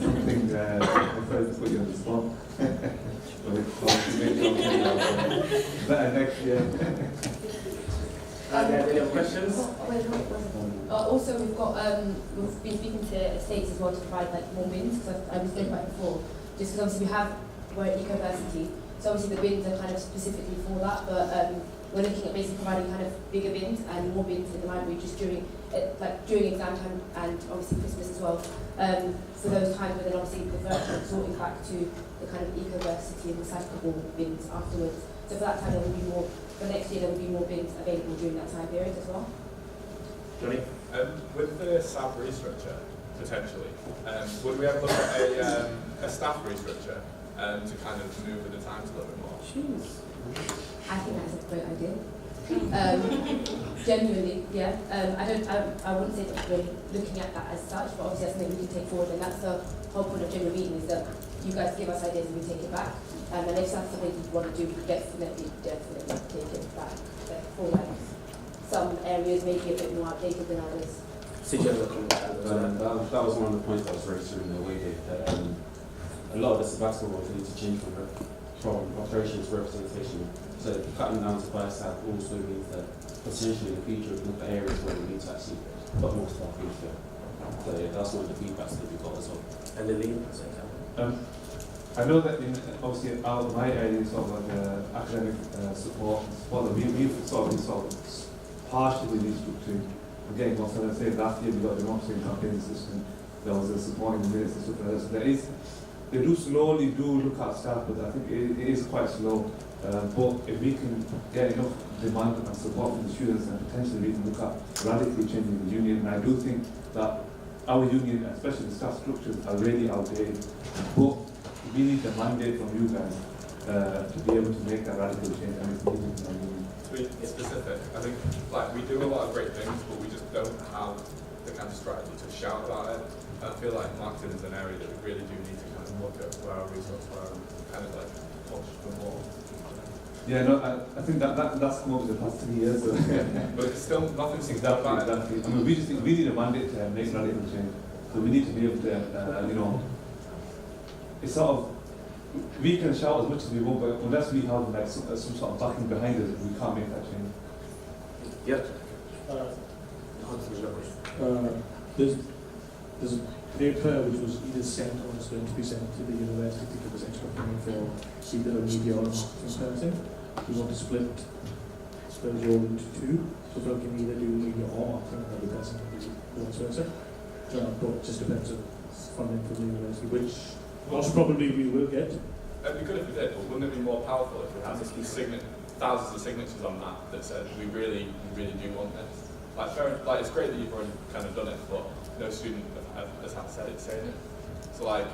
S14: something prefers to put you on the spot. Better next year.
S1: Any other questions?
S15: Also, we've been speaking to estates as well to provide more bins, because I was saying before, just because obviously we're at Ecoversity, so obviously the bins are kind of specifically for that, but we're looking at basically providing kind of bigger bins and more bins in the library just during exam time and obviously Christmas as well. For those times, but then obviously the virtual sorting back to the kind of Ecoversity and recyclable bins afterwards. So for that time there will be more. For next year, there will be more bins available during that time period as well.
S1: Johnny?
S9: With the staff restructure, potentially, would we ever look at a staff restructure to kind of move with the times a little bit more?
S15: I think that's a great idea. Genuinely, yeah. I wouldn't say that we're looking at that as such, but obviously that's something we can take forward, and that's the whole point of general meeting, is that you guys give us ideas and we take it back. And if that's something you want to do, we definitely take it back. For some areas may be a bit more outdated than others.
S18: That was one of the points that was raised during the way day, that a lot of the sabbatical roles need to change from operations to representation. So cutting down to bias staff also means that potentially in the future we look at areas where we need to actually put more staff into it. So that's one of the feedbacks that we got as well.
S1: And the lead?
S14: I know that obviously out of my area, sort of like academic support that we've sort of partially restructuring. We're getting more, so let's say last year we got the democracy campaign system, there was a supporting minutes and stuff like that. So they do slowly look at staff, but I think it is quite slow. But if we can get enough demand and support from the students, and potentially we can look at radically changing the union. And I do think that our union, especially the staff structures, are really outdated. But we need the mandate from you guys to be able to make that radical change, and it's needed in our union.
S9: To be specific, I think we do a lot of great things, but we just don't have the kind of strategy to shout about it. I feel like marketing is an area that we really do need to kind of look at where our resources are and kind of like push for more.
S14: Yeah, no, I think that's come over the past 3 years. So.
S9: But it's still nothing seems to about it.
S14: Exactly. I mean, we need a mandate to make radical change. So we need to be able to, you know, it's sort of, we can shout as much as we want, but unless we have like some sort of backing behind it, we can't make that change.
S1: Yep.
S4: There's a paper which was either sent or was going to be sent to the university to give us extra funding for either a media or a marketing person. We want to split the role into two, so we can either do media or marketing, and the person can do vice versa. But it just depends on funding from the university, which most probably we will get.
S9: It'd be good if we did, but wouldn't it be more powerful if we had thousands of signatures on that said we really do want this? Like it's great that you've already kind of done it, but no student has had said it saying it. So like,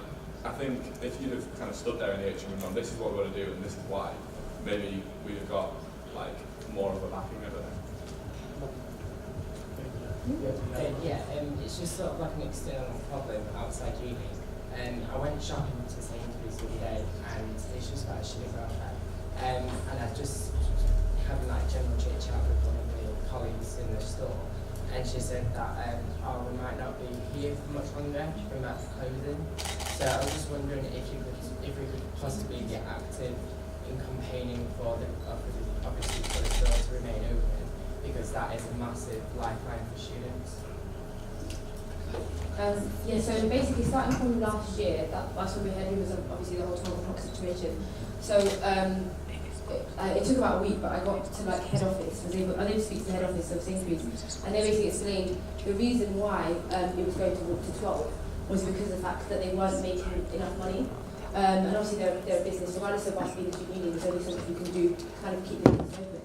S9: I think if you'd have kind of stood there in the atrium and gone, this is what we want to do and this is why, maybe we'd have got like more of a backing of it.
S19: It's just sort of like an external problem outside uni. I went shopping to Sainsbury's the other day, and it's just about a shilling welfare. And I just having like general chit chat with one of my colleagues in the store, and she said that we might not be here for much longer. We might be closing. So I was just wondering if we could possibly get active in campaigning for obviously for the store to remain open, because that is a massive lifeline for students.
S15: So basically starting from last year, that's when we heard it was obviously the whole 12 o'clock situation. So it took about a week, but I got to like head office. I was able to speak to the head office of Sainsbury's, and they basically explained the reason why it was going to 12 was because of the fact that they weren't making enough money. And obviously they're a business, regardless of us being a student union, there's only something you can do to kind of keep the business open.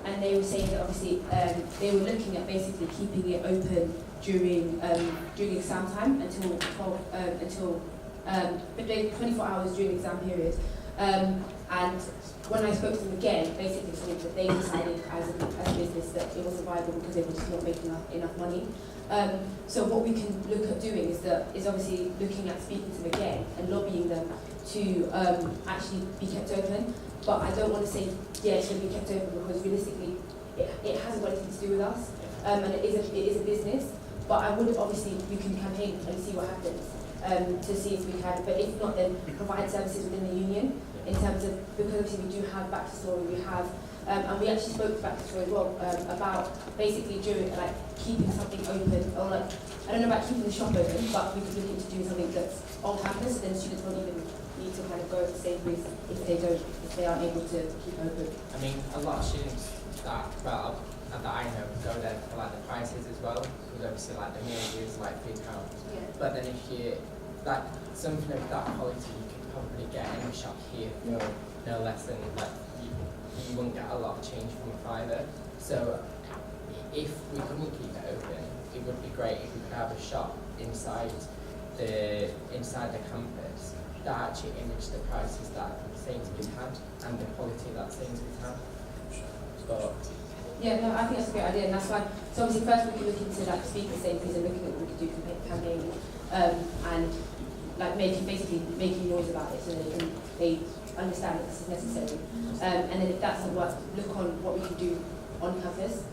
S15: And they were saying that obviously they were looking at basically keeping it open during exam time until 24 hours during exam period. And when I spoke to them again, basically saying that they decided as a business that it wasn't viable because they were just not making enough money. So what we can look at doing is obviously looking at speaking to them again and lobbying them to actually be kept open. But I don't want to say, yeah, it should be kept open, because realistically, it hasn't got anything to do with us, and it is a business. But I would obviously, we can campaign and see what happens to see if we can. But if not, then provide services within the union in terms of, because obviously we do have back to story, we have, and we actually spoke to back to story as well about basically doing like keeping something open, or like, I don't know about keeping the shop open, but we could look into doing something that's on campus, so then students won't even need to kind of go to Sainsbury's if they aren't able to keep open.
S19: I mean, a lot of students that I know go there for like the prices as well, because obviously like the meal is like £3.
S15: Yeah.
S19: But then if you like something of that quality, you could probably get in a shop here for no less than like you wouldn't get a lot of change from a fiver. So if we couldn't keep it open, it would be great if we could have a shop inside the campus that actually imaged the prices that Sainsbury's had and the quality that Sainsbury's had. But
S15: yeah, no, I think that's a great idea, and that's why. So obviously, first we could look into like speaking to Sainsbury's and looking at what we could do campaigning, and like making noise about it so that they understand that this is necessary. And then if that doesn't work, look on what we can do on campus.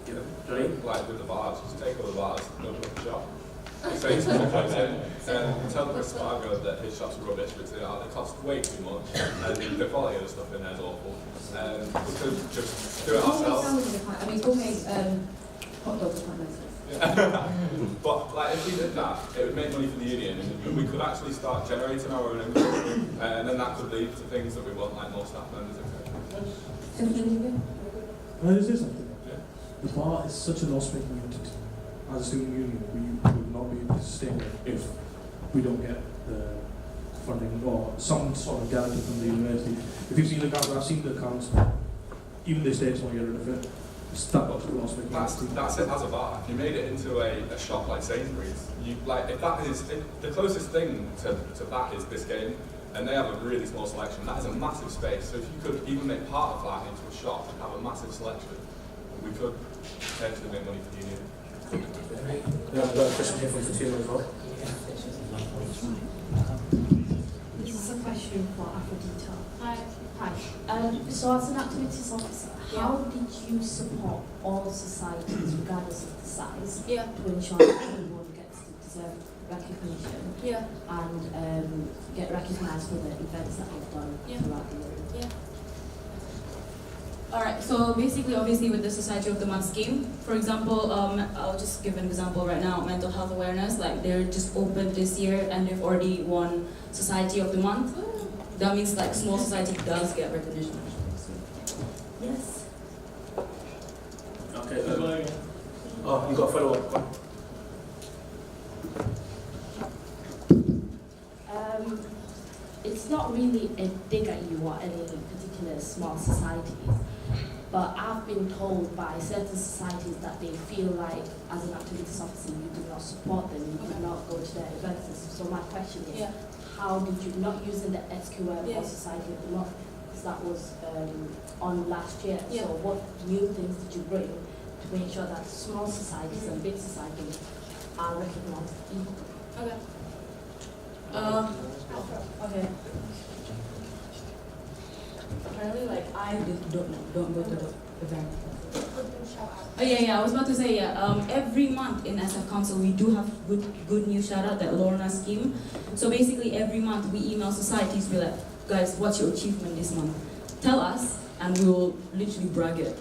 S9: Yeah, Johnny? Like with the bars, just take all the bars, go to the shop. Sainsbury's comes in and tell Chris Spargo that his shop's rubbish, which they are. They cost way too much, and the quality of the stuff in there is awful. We could just do it ourselves.
S15: I mean, gourmet hot dogs are quite nice.
S9: Yeah. But like, if we did that, it would make money for the union, and we could actually start generating our own income, and then that could lead to things that we want, like more staff members, etc.
S4: This is something. Yeah. The bar is such a loss-making entity. As a student union, we would not be able to sustain it if we don't get the funding or some sort of guarantee from the university. If you've seen the accounts, I've seen the accounts, even the states want to get rid of it. It's that much of a loss-making entity.
S9: That's it as a bar. If you made it into a shop like Sainsbury's, if the closest thing to that is this game, and they have a really small selection, that is a massive space. So if you could even make part of that into a shop and have a massive selection, we could potentially make money for the union.
S1: Yeah, I've got a question here from Fatima as well.
S3: This is a question for Aphrodita. Hi. So as an activities officer, how did you support all societies, regardless of the size, to ensure that everyone gets the deserved recognition and get recognised for the events that they've done throughout the year?
S20: Alright, so basically, obviously with the Society of the Month scheme, for example, I'll just give an example right now, mental health awareness, like they're just opened this year and they've already won Society of the Month. That means like small society does get recognition.
S3: Yes.
S1: Okay. Oh, you got a follow-up? Go on.
S3: It's not really a dig at you or any particular small societies, but I've been told by certain societies that they feel like as an activities officer you do not support them, you do not go to their events. So my question is, how did you not using the SQM or Society of the Month, because that was on last year, so what new things did you bring to make sure that small societies and big societies are recognized equally?
S20: Okay. Apparently, like I don't go to the event. Oh yeah, I was about to say every month in SF Council we do have good news shout out, that Lorna scheme. So basically every month we email societies, be like, guys, what's your achievement this month? Tell us, and we will literally brag it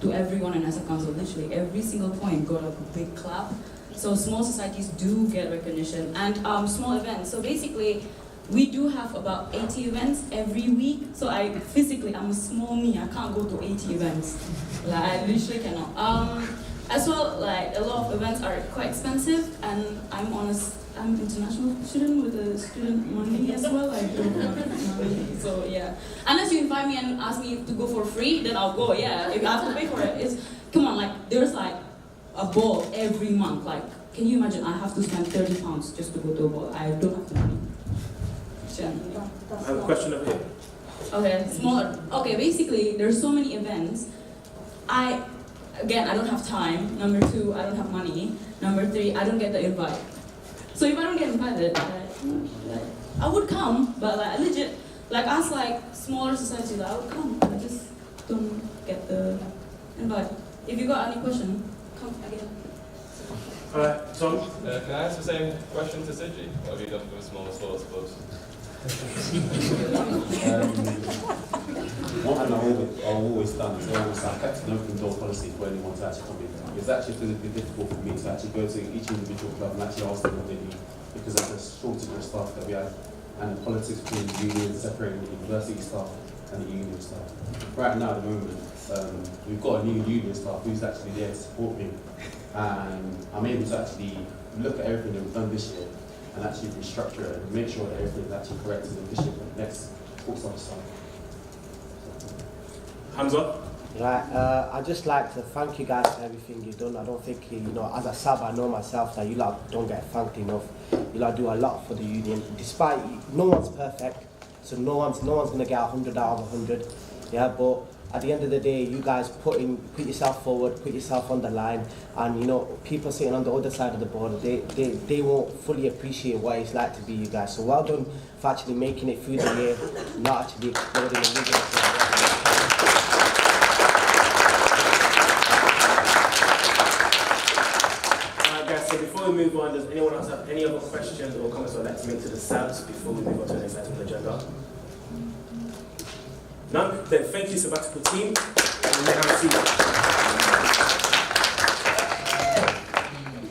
S20: to everyone in SF Council. Literally every single point got a big clap. So small societies do get recognition, and small events. So basically, we do have about 80 events every week. So I'm a small me. I can't go to 80 events. Like I literally cannot. As well, like a lot of events are quite expensive, and I'm international student with a student money as well. I don't have money, so yeah. Unless you invite me and ask me to go for free, then I'll go. Yeah, if I have to pay for it, come on. Like there's like a ball every month. Like, can you imagine? I have to spend £30 just to go to a ball. I don't have the money.
S1: I have a question over here.
S20: Okay, smaller. Okay, basically, there's so many events. I don't have time. Number 2, I don't have money. Number 3, I don't get the invite. So if I don't get invited, I would come, but like legit, like as like smaller societies, I would come. I just don't get the invite. If you got any question, come again.
S1: Alright, Tom?
S9: Can I ask the same question to Siji? What have you done for smaller sports clubs?
S18: One thing I've always done is I've kept an open door policy for anyone to actually come in. It's actually physically difficult for me to actually go to each individual club and actually ask them what they need because of the shortage of staff that we have and the politics between the unions separating the university staff and the union staff. Right now at the moment, we've got a new union staff who's actually there to support me, and I'm able to actually look at everything that we've done this year and actually restructure it and make sure that everything is actually correct in the year for the next sports officer.
S1: Hamza?
S5: Right, I'd just like to thank you guys for everything you've done. I don't think, as a sub, I know myself that you lot don't get thanked enough. You lot do a lot for the union, despite no one's perfect, so no one's gonna get 100 out of 100. Yeah, but at the end of the day, you guys put yourself forward, put yourself on the line, and people sitting on the other side of the board, they won't fully appreciate what it's like to be you guys. So well done for actually making it through the year, not actually exploding and losing it.
S1: So before we move on, does anyone else have any other questions or comments I'd like to make to the SABs before we move on to the next item on the agenda? None? Then thank you, sabbatical team, and you may have a seat.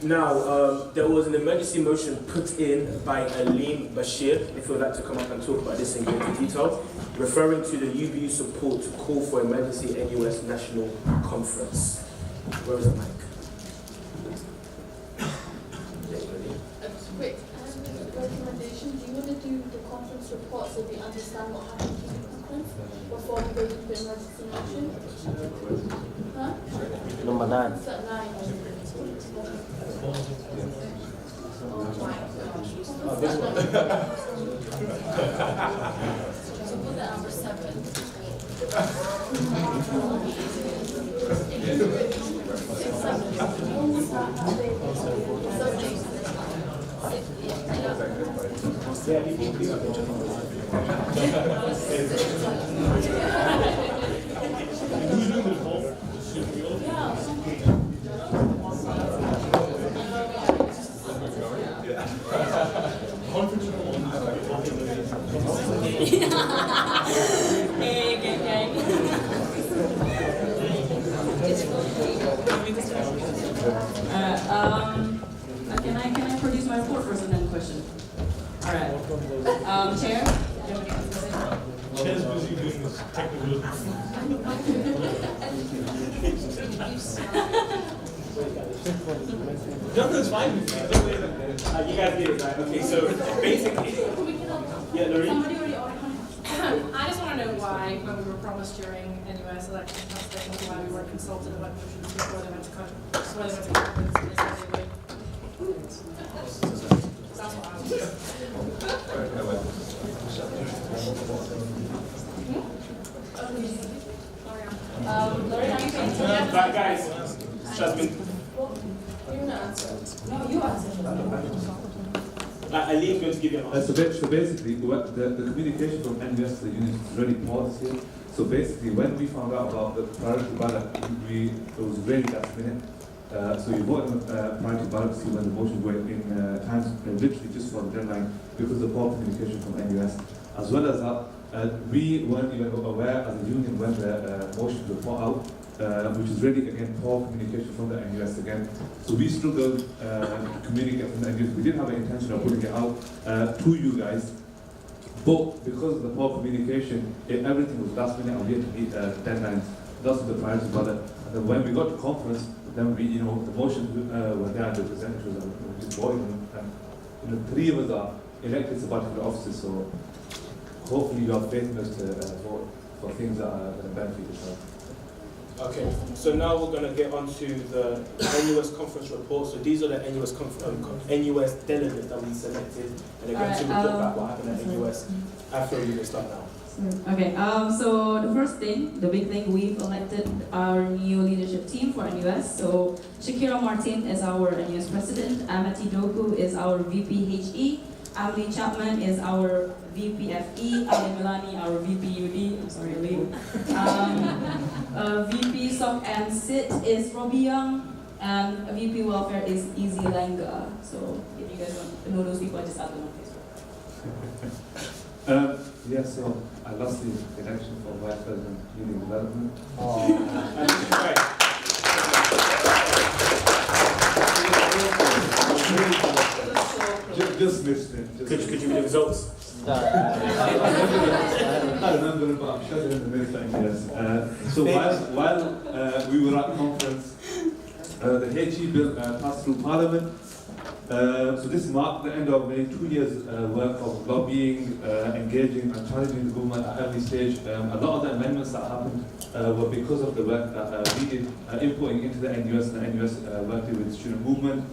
S1: Now, there was an emergency motion put in by Aleem Bashir, if you would like to come up and talk about this in greater detail, referring to the UBU support to call for emergency NUS national conference. Where is the mic?
S21: Quick recommendation. Do you want to do the conference report so we understand what happened in the conference before we go to the emergency motion? Huh?
S5: Number 9.
S21: It's at 9. Oh my gosh.
S1: Oh, this one.
S21: So put that number 7. 6, 7.
S20: Can I produce my report first and then question? All right. Chair?
S4: Chair's busy doing this technical.
S1: No, it's fine. You guys get it, right? Okay, so basically, yeah, Lorraine.
S10: I just want to know why, when we were promised during NUS election campaign, why we weren't consulted about motions before they went to conference, why they went to conference, and they said they would. That's what I was.
S20: Lorraine, are you saying something?
S1: Right, guys. Jasmine.
S20: You answer. No, you answer.
S1: Ali's going to give you an answer.
S14: So basically, the communication from NUS to the unit is really important here. So basically, when we found out about the priority ballot, it was really last minute. So we voted on priority ballot to see when the motion went in times, literally just for the deadline, because of poor communication from NUS. As well as that, we weren't even aware as a union when the motions were put out, which is really, again, poor communication from the NUS again. So we struggled to communicate from the NUS. We didn't have an intention of putting it out to you guys, but because of the poor communication, everything was last minute and we had to meet deadlines. That's the priority ballot. And then when we got to conference, then we, the motions were there, the percentages were just voting, and three of us are elected to particular offices, so hopefully you have faith in us to vote for things that are going to benefit yourself.
S1: Okay, so now we're going to get on to the NUS conference report. So these are the NUS delegates that we selected, and they're going to report back what happened at NUS after we start now.
S20: Okay, so the first thing, the big thing, we've elected our new leadership team for NUS. So Shakira Martin is our NUS president, Amati Doku is our VPHE, Emily Chapman is our VPFE, Ali Milani, our VPUD, I'm sorry, Ali. VP SOC and SIT is Robbie Young, and VP Welfare is Easy Langa. So if you guys want to know those people, just add them on Facebook.
S14: Yeah, so I lost the election for Vice President Union Development. Just missed it.
S1: Could you give me the results?
S14: I remember it, but I'm sure in the minute time, yes. So while we were at conference, the HE bill passed through Parliament. So this marked the end of 2 years' work of lobbying, engaging and challenging the government at every stage. A lot of the amendments that happened were because of the work that we did, inputting into the NUS and the NUS working with the student movement.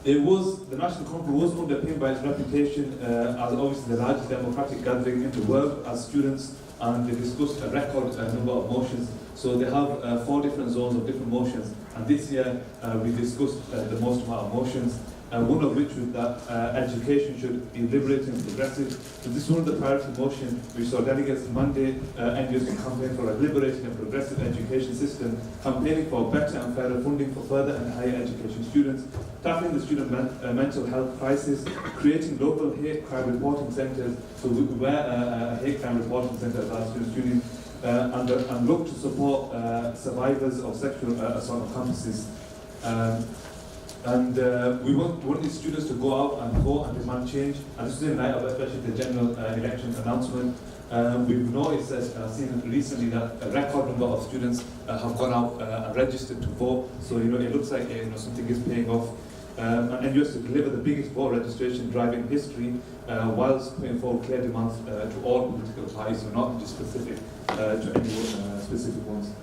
S14: The National Conference was underpinned by its reputation as obviously the largest democratic gathering in the world as students, and they discussed a record number of motions. So they have 4 different zones of different motions, and this year we discussed the most amount of motions, one of which was that education should be liberating and progressive. So this is one of the priority motions which saw delegates mandate NGOs to campaign for a liberating and progressive education system, campaigning for better and fairer funding for further and higher education students, tackling the student mental health crisis, creating local hate crime reporting centres. So we were a hate crime reporting centre as our students union, and look to support survivors of sexual assault on campuses. We want these students to go out and vote and demand change, and this is in light of especially the general election announcement. We've noticed, as I've seen recently, that a record number of students have gone out and registered to vote, so it looks like something is paying off. And NUS to deliver the biggest voter registration drive in history, whilst putting forward clear demands to all political parties, so not just specific to any specific ones.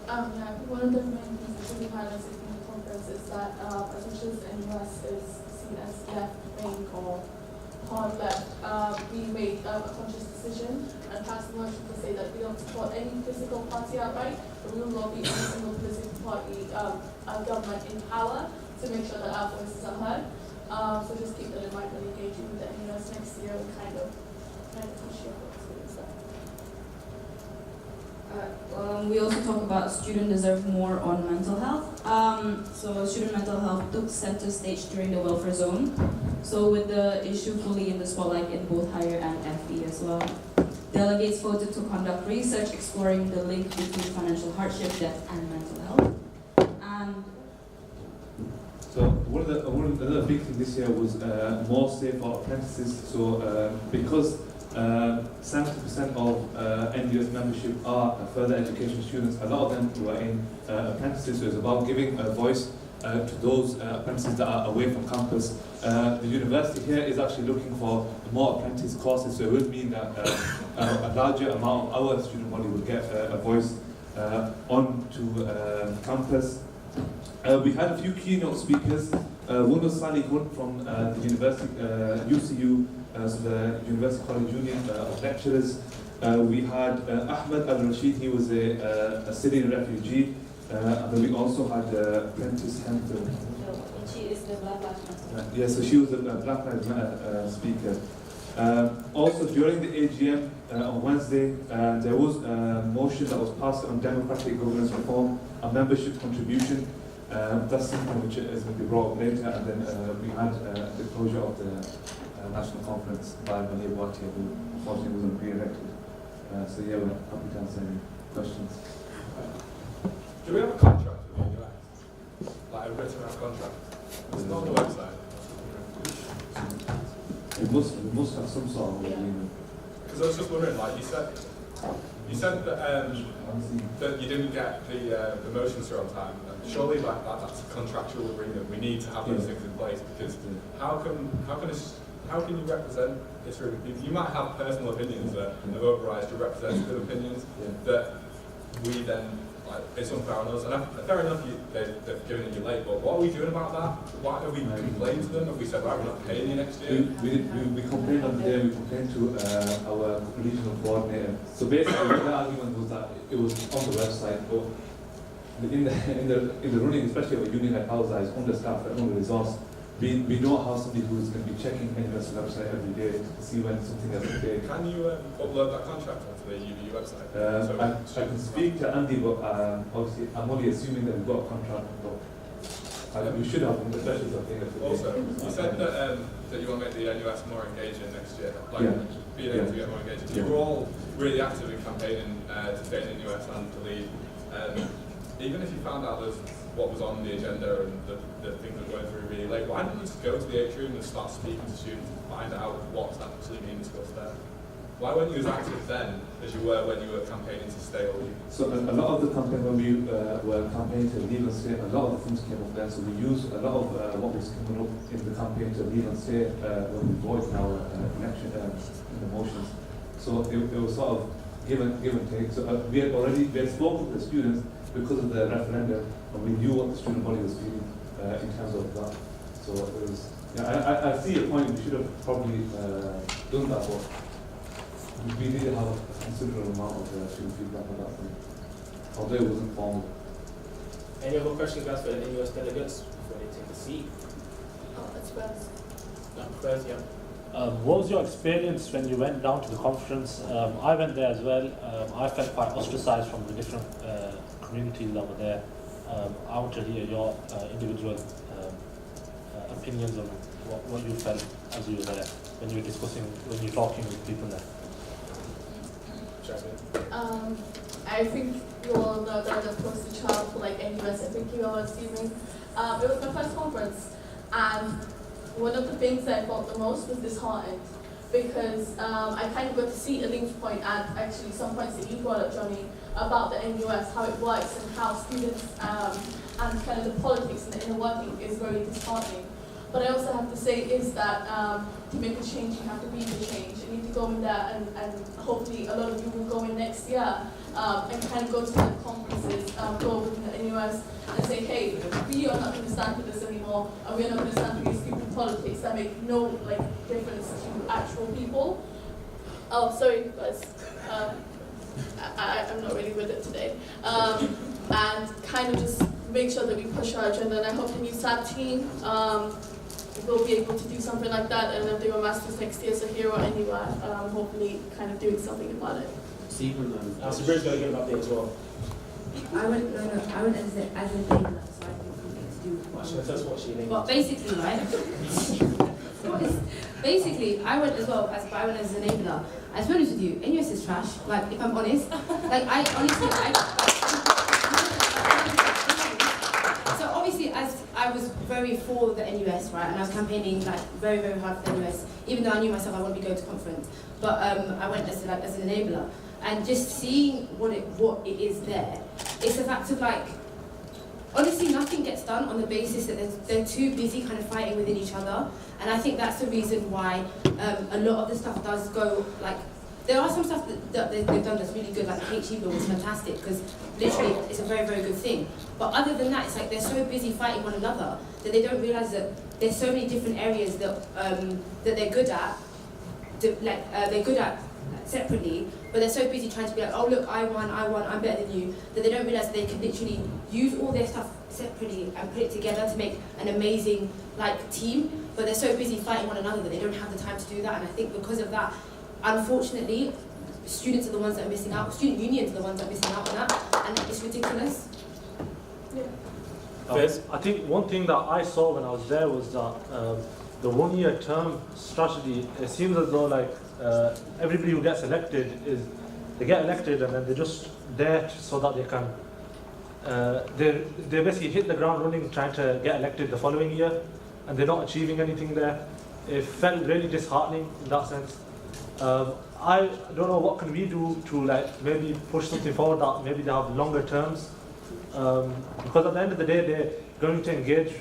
S21: One of the main things that we highlighted in the conference is that as much as NUS is seen as left-wing or hard left, we made a conscious decision and passed a motion to say that we don't support any political party outright, but we will lobby any single political party government in power to make sure that our voices are heard. So just keep that in mind when engaging with the NUS next year and kind of push your thoughts that.
S20: We also talk about student deserve more on mental health. So student mental health took center stage during the welfare zone. So with the issue fully in the spotlight in both higher and FE as well. Delegates voted to conduct research exploring the link between financial hardship, debt, and mental health. And
S14: so one of the other big thing this year was more safe for apprentices. So because 70% of NUS membership are further education students, a lot of them were in apprentices. So it's about giving a voice to those apprentices that are away from campus. The university here is actually looking for more apprentice courses, so it would mean that a larger amount of our student body will get a voice onto campus. We had a few keynote speakers. One was Sally Hunt from the university, UCU, so the University College Union of Lecturers. We had Ahmed Al-Rashid, he was a Syrian refugee. And then we also had Apprentice Hampton.
S20: she is the Black Lives Matter.
S14: Yeah, so she was a Black Lives Matter speaker. Also during the AGM on Wednesday, there was a motion that was passed on democratic governance reform and membership contribution. That's something which is going to be brought up later, and then we had the closure of the national conference by Mani Bhatia, who unfortunately wasn't re-elected. So yeah, we're happy to answer any questions.
S9: Do we have a contract with the US? Like a written out contract? It's not on the website.
S14: We must have some sort of agreement.
S9: Because I was just wondering, like you said that you didn't get the motions through on time. And surely that's a contractual agreement. We need to have those things in place, because how can you represent this group of people? You might have personal opinions that have override your representative opinions that we then. It's unfair on us, and fair enough, they've given it you late, but what are we doing about that? Why have we complained to them? Have we said, right, we're not paying you next year?
S14: We complained on the day, we complained to our regional coordinator. So basically, the argument was that it was on the website, but in the running, especially of a union like ours that is understaffed and under-resourced, we don't have somebody who's going to be checking NUS website every day to see when something has been paid.
S9: Can you upload that contract onto the UBU website?
S14: I can speak to Andy, but obviously I'm only assuming that we've got a contract, but we should have, especially something.
S9: Also, you said that you want to make the NUS more engaging next year, being able to get more engaging. You were all really active in campaigning to stay in the NUS and to leave. Even if you found out what was on the agenda and the things that were going through really late, why didn't you just go to the atrium and start speaking to students and find out what's actually being discussed there? Why weren't you as active then as you were when you were campaigning to stay or leave?
S14: So a lot of the campaign, when we were campaigning to leave and stay, a lot of the things came up there. So we used a lot of what was coming up in the campaign to leave and stay when we voted in our election in the motions. So it was sort of give and take. So we had spoken to the students because of the referendum, and we knew what the student body was feeling in terms of that. So it was, I see a point, we should have probably done that, but we did have a considerable amount of student feedback on that thing, although it wasn't formal.
S1: Any other questions, guys, for the NUS delegates before they take a seat?
S21: That's Fez.
S1: Fez, yeah.
S2: What was your experience when you went down to the conference? I went there as well. I felt quite ostracized from the different communities that were there. I want to hear your individual opinions on what you felt as you were there, when you were talking with people there.
S21: I think you all know that I'm a poster child for NUS. I think you all are assuming. It was my first conference, and one of the things that I felt the most was disheartened, because I kind of got to see a link point at actually some points that you brought up, Johnny, about the NUS, how it works and how students and kind of the politics and the inner working is very disheartening. But I also have to say is that to make a change, you have to be the change. You need to go in there, and hopefully a lot of you will go in next year and kind of go to the conferences, go within the NUS and say, hey, we are not going to stand for this anymore, and we are not going to stand for these stupid politics that make no difference to actual people. Oh, sorry, guys. I'm not really with it today. And kind of just make sure that we push our agenda. And I hope the new SAT team will be able to do something like that. And if they go masters next year, so here or anywhere, hopefully kind of doing something about it.
S1: Sabrina's going to give an update as well.
S15: I went as an enabler, so I think it's to do with what
S1: That's what she named.
S15: But basically, right? Basically, I went as well as I went as an enabler. I to be honest with you, NUS is trash. Like, if I'm honest, like so obviously, as I was very for the NUS, right, and I was campaigning like very, very hard for the NUS, even though I knew myself I wouldn't be going to conference. But I went as an enabler, and just seeing what it is there, it's the fact of like, honestly, nothing gets done on the basis that they're too busy kind of fighting within each other. And I think that's the reason why a lot of the stuff does go, like, there are some stuff that they've done that's really good, like the HE bill was fantastic, because literally it's a very, very good thing. But other than that, it's like they're so busy fighting one another that they don't realise that there's so many different areas that they're good at, they're good at separately, but they're so busy trying to be like, oh look, I won, I'm better than you, that they don't realise they can literally use all their stuff separately and put it together to make an amazing like team, but they're so busy fighting one another that they don't have the time to do that. And I think because of that, unfortunately, students are the ones that are missing out, student unions are the ones that are missing out on that, and it's ridiculous.
S2: I think one thing that I saw when I was there was that the one-year term strategy, it seems as though like everybody who gets elected they get elected and then they're just there so that they can they basically hit the ground running trying to get elected the following year, and they're not achieving anything there. It felt really disheartening in that sense. I don't know what can we do to like maybe push something forward that maybe they have longer terms, because at the end of the day they're going to engage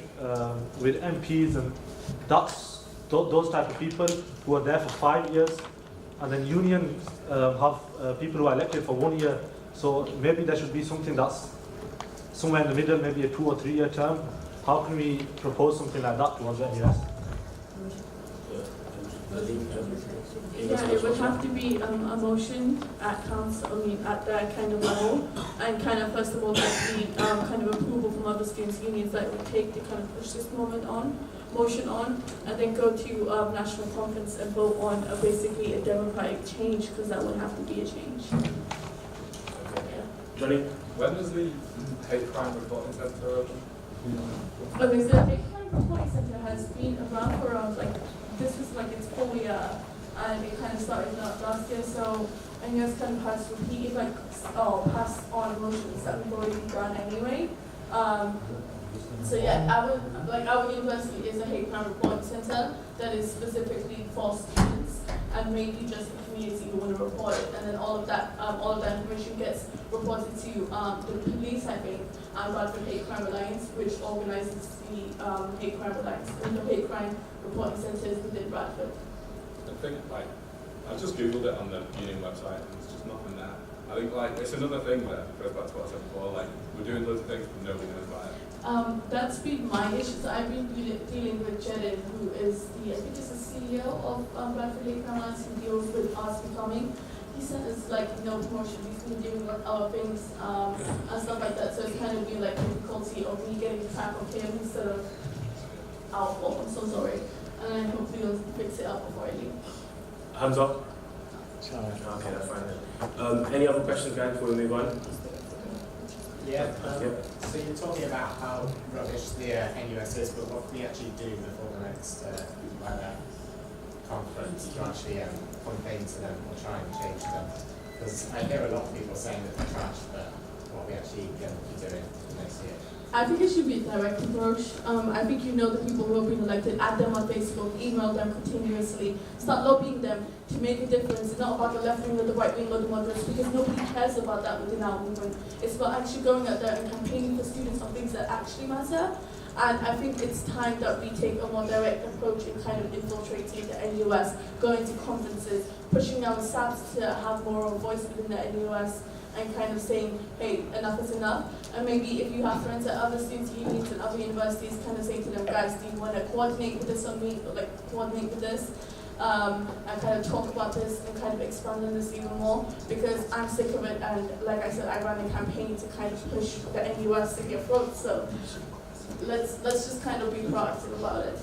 S2: with MPs, and that's those type of people who are there for 5 years, and then unions have people who are elected for 1 year. So maybe there should be something that's somewhere in the middle, maybe a 2 or 3 year term. How can we propose something like that towards the NUS?
S21: Yeah, it would have to be a motion at council, at that kind of level, and kind of first of all get the kind of approval from other students' unions that it would take to kind of push this motion on, and then go to national conference and vote on basically a democratic change, because that would have to be a change.
S1: Johnny?
S9: When does the hate crime reporting centre open?
S21: Okay, so the hate crime reporting centre has been around for around this is like its 4th year, and it kind of started last year, so NUS kind of has repeated passed on motions that we've already done anyway. So yeah, our university is a hate crime reporting centre that is specifically for students and mainly just the community who want to report it, and then all of that information gets reported to the police, I think, and Bradford Hate Crime Alliance, which organises the hate crime alliance and the hate crime reporting centres within Bradford.
S9: I think I just googled it on the union website and there's just nothing there. I think it's another thing that goes back to what I said before, we're doing loads of things but nobody knows about it.
S21: That's been my issue. So I've been dealing with Jedid, who is I think is the CEO of Bradford Hate Crime Alliance, who deals with us becoming. He sent us no promotion. He's been doing other things and stuff like that. So it's kind of been difficulty of me getting track of him instead of our fault. I'm so sorry. And then hopefully he'll fix it up before I leave.
S1: Hands up. Okay, that's fine. Any other questions, guys, before we move on?
S8: Yeah. So you're talking about how rubbish the NUS is, but what can we actually do before the next conference to actually complain to them or try and change them? Because I hear a lot of people saying that they're trash, but what are we actually going to be doing next year?
S21: I think it should be a direct approach. I think the people who have been elected, add them on Facebook, email them continuously, start lobbying them to make a difference. It's not about the left wing or the right wing or the moderates, because nobody cares about that within our movement. It's about actually going out there and campaigning for students on things that actually matter. And I think it's time that we take a more direct approach in kind of infiltrating the NUS, going to conferences, pushing our SAPs to have more of a voice within the NUS, and kind of saying, hey, enough is enough. And maybe if you have friends at other students' unions and other universities, kind of saying to them, guys, do you want to coordinate with this on me, or coordinate with this? and kind of talk about this and kind of expand on this even more, because I'm sick of it, and like I said, I ran a campaign to kind of push the NUS to get votes, so let's just kind of be proactive about it.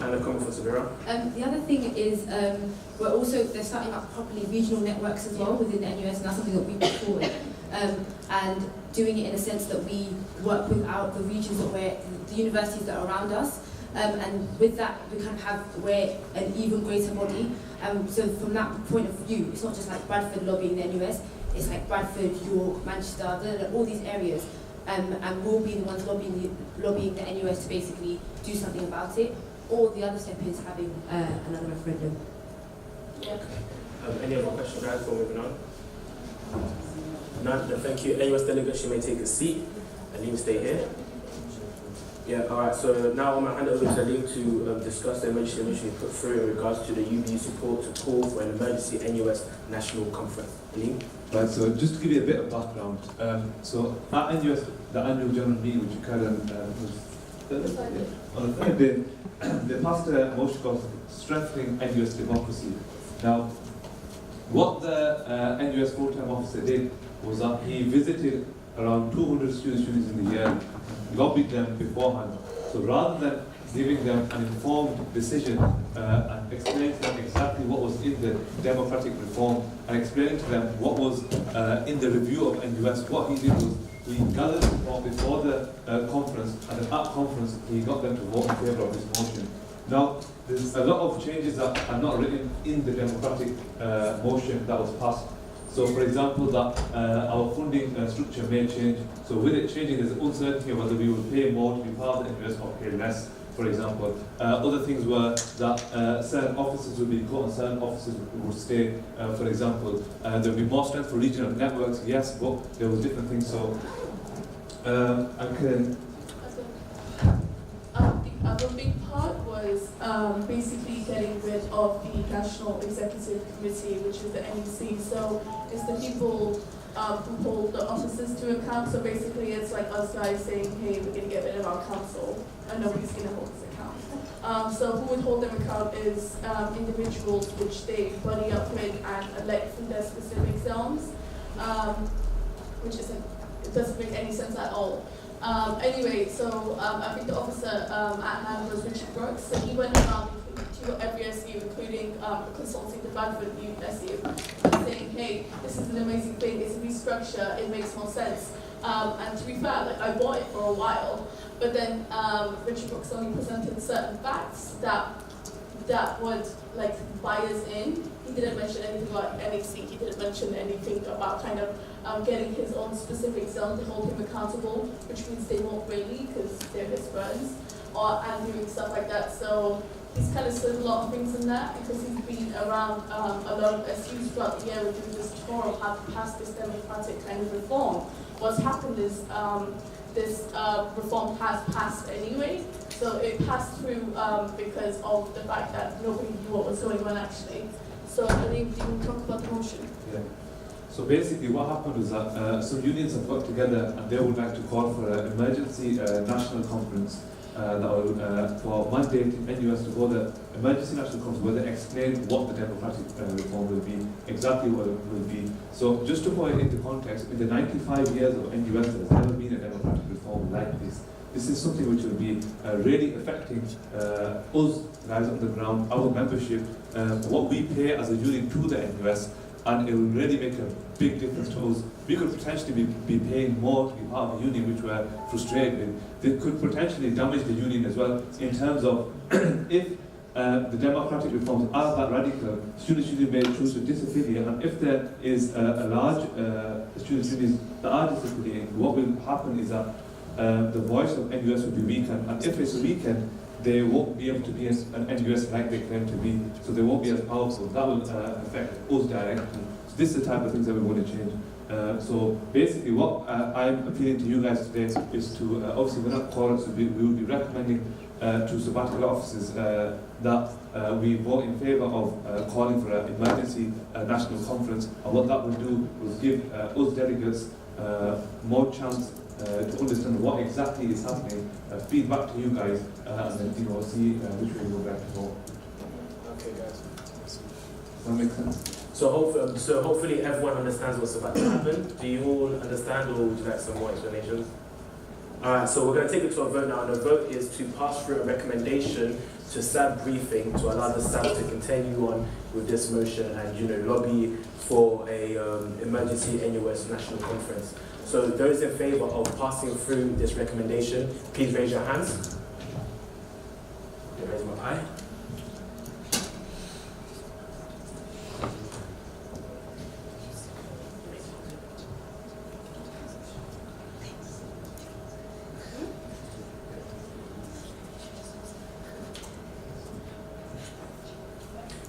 S1: And a comment for Samira.
S15: The other thing is they're starting up properly regional networks as well within the NUS, and that's something that we put forward. And doing it in a sense that we work without the regions the universities that are around us. And with that, we kind of we're an even greater body. So from that point of view, it's not just like Bradford lobbying the NUS, it's like Bradford, York, Manchester, all these areas. And we'll be the ones lobbying the NUS to basically do something about it. Or the other step is having another referendum.
S21: Yeah.
S1: Any other questions, guys, before moving on? None? Then thank you. NUS delegates, you may take a seat. Alim, stay here. Yeah, alright, so now I'm going to hand over to Alim to discuss the motion initially put through in regards to the UBU support to call for an emergency NUS national conference. Alim?
S14: Right, so just to give you a bit of background, so at NUS, the annual general meeting, which occurred on the third day, they passed a motion called Strengthening NUS Democracy. Now, what the NUS full-time officer did was that he visited around 200 students in the year, lobbied them beforehand. So rather than giving them an informed decision and explaining to them exactly what was in the democratic reform and explaining to them what was in the review of NUS, what he did was he gathered support before the conference, and at that conference he got them to vote in favour of this motion. Now, there's a lot of changes that are not written in the democratic motion that was passed. So, for example, that our funding structure may change. So, with it changing, there's uncertainty of whether we will pay more to be part of the NUS or pay less, for example. Other things were that certain offices would be cut and certain offices would stay. For example, there would be more strength for regional networks, yes, but there was different things. So,
S21: The other big part was basically getting rid of the National Executive Committee, which is the NEC. So it's the people who hold the officers to account. So basically it's like us guys saying, hey, we're going to get rid of our council, and nobody's going to hold us account. So who would hold them account is individuals which they buddy up with and elect from their specific zones, which it doesn't make any sense at all. Anyway, so I think the officer at hand was Richard Brooks, so he went around to every SU, including consulting the Bradford Youth SU, and saying, hey, this is an amazing thing, it's a restructure, it makes more sense. And to be fair, like, I bought it for a while, but then Richard Brooks only presented certain facts that would like buy us in. He didn't mention anything about NEC, he didn't mention anything about kind of getting his own specific zone to hold him accountable, which means they won't really because they're his friends, and doing stuff like that. So he's kind of said a lot of things in that because he's been around a lot of SUs throughout the year with doing this tour of how to pass this democratic kind of reform. What's happened is this reform has passed anyway, so it passed through because of the fact that nobody knew what was going on actually. So I think you can talk about the motion.
S14: Yeah. So basically what happened was that some unions have got together and they would like to call for an emergency national conference that will, for mandating NUS to hold an emergency national conference where they explain what the democratic reform will be, exactly what it will be. So just to put it into context, in the 95 years of NUS there has never been a democratic reform like this. This is something which will be really affecting us guys on the ground, our membership, what we pay as a union to the NUS, and it will really make a big difference to us. We could potentially be paying more to be part of a union which we're frustrated with. They could potentially damage the union as well in terms of if the democratic reforms are that radical, students' union may choose to disaffiliate, and if there is a large students' unions that are disaffiliating, what will happen is that the voice of NUS will be weakened, and if it's weakened, they won't be able to be an NUS like they claim to be, so they won't be as powerful. That will affect us directly. So this is the type of things that we want to change. So basically what I'm appealing to you guys today is to, obviously we're not calling, so we will be recommending to sabbatical officers that we vote in favour of calling for an emergency national conference, and what that will do is give us delegates more chance to understand what exactly is happening, feedback to you guys, and then see which way we'll get to vote.
S1: Okay, guys.
S14: That makes sense?
S1: So hopefully everyone understands what's about to happen. Do you all understand, or would you like some more explanations? Alright, so we're going to take it to a vote now, and the vote is to pass through a recommendation to SAB briefing to allow the SAB to continue on with this motion and lobby for a emergency NUS national conference. So those in favour of passing through this recommendation, please raise your hands. Raise my eye.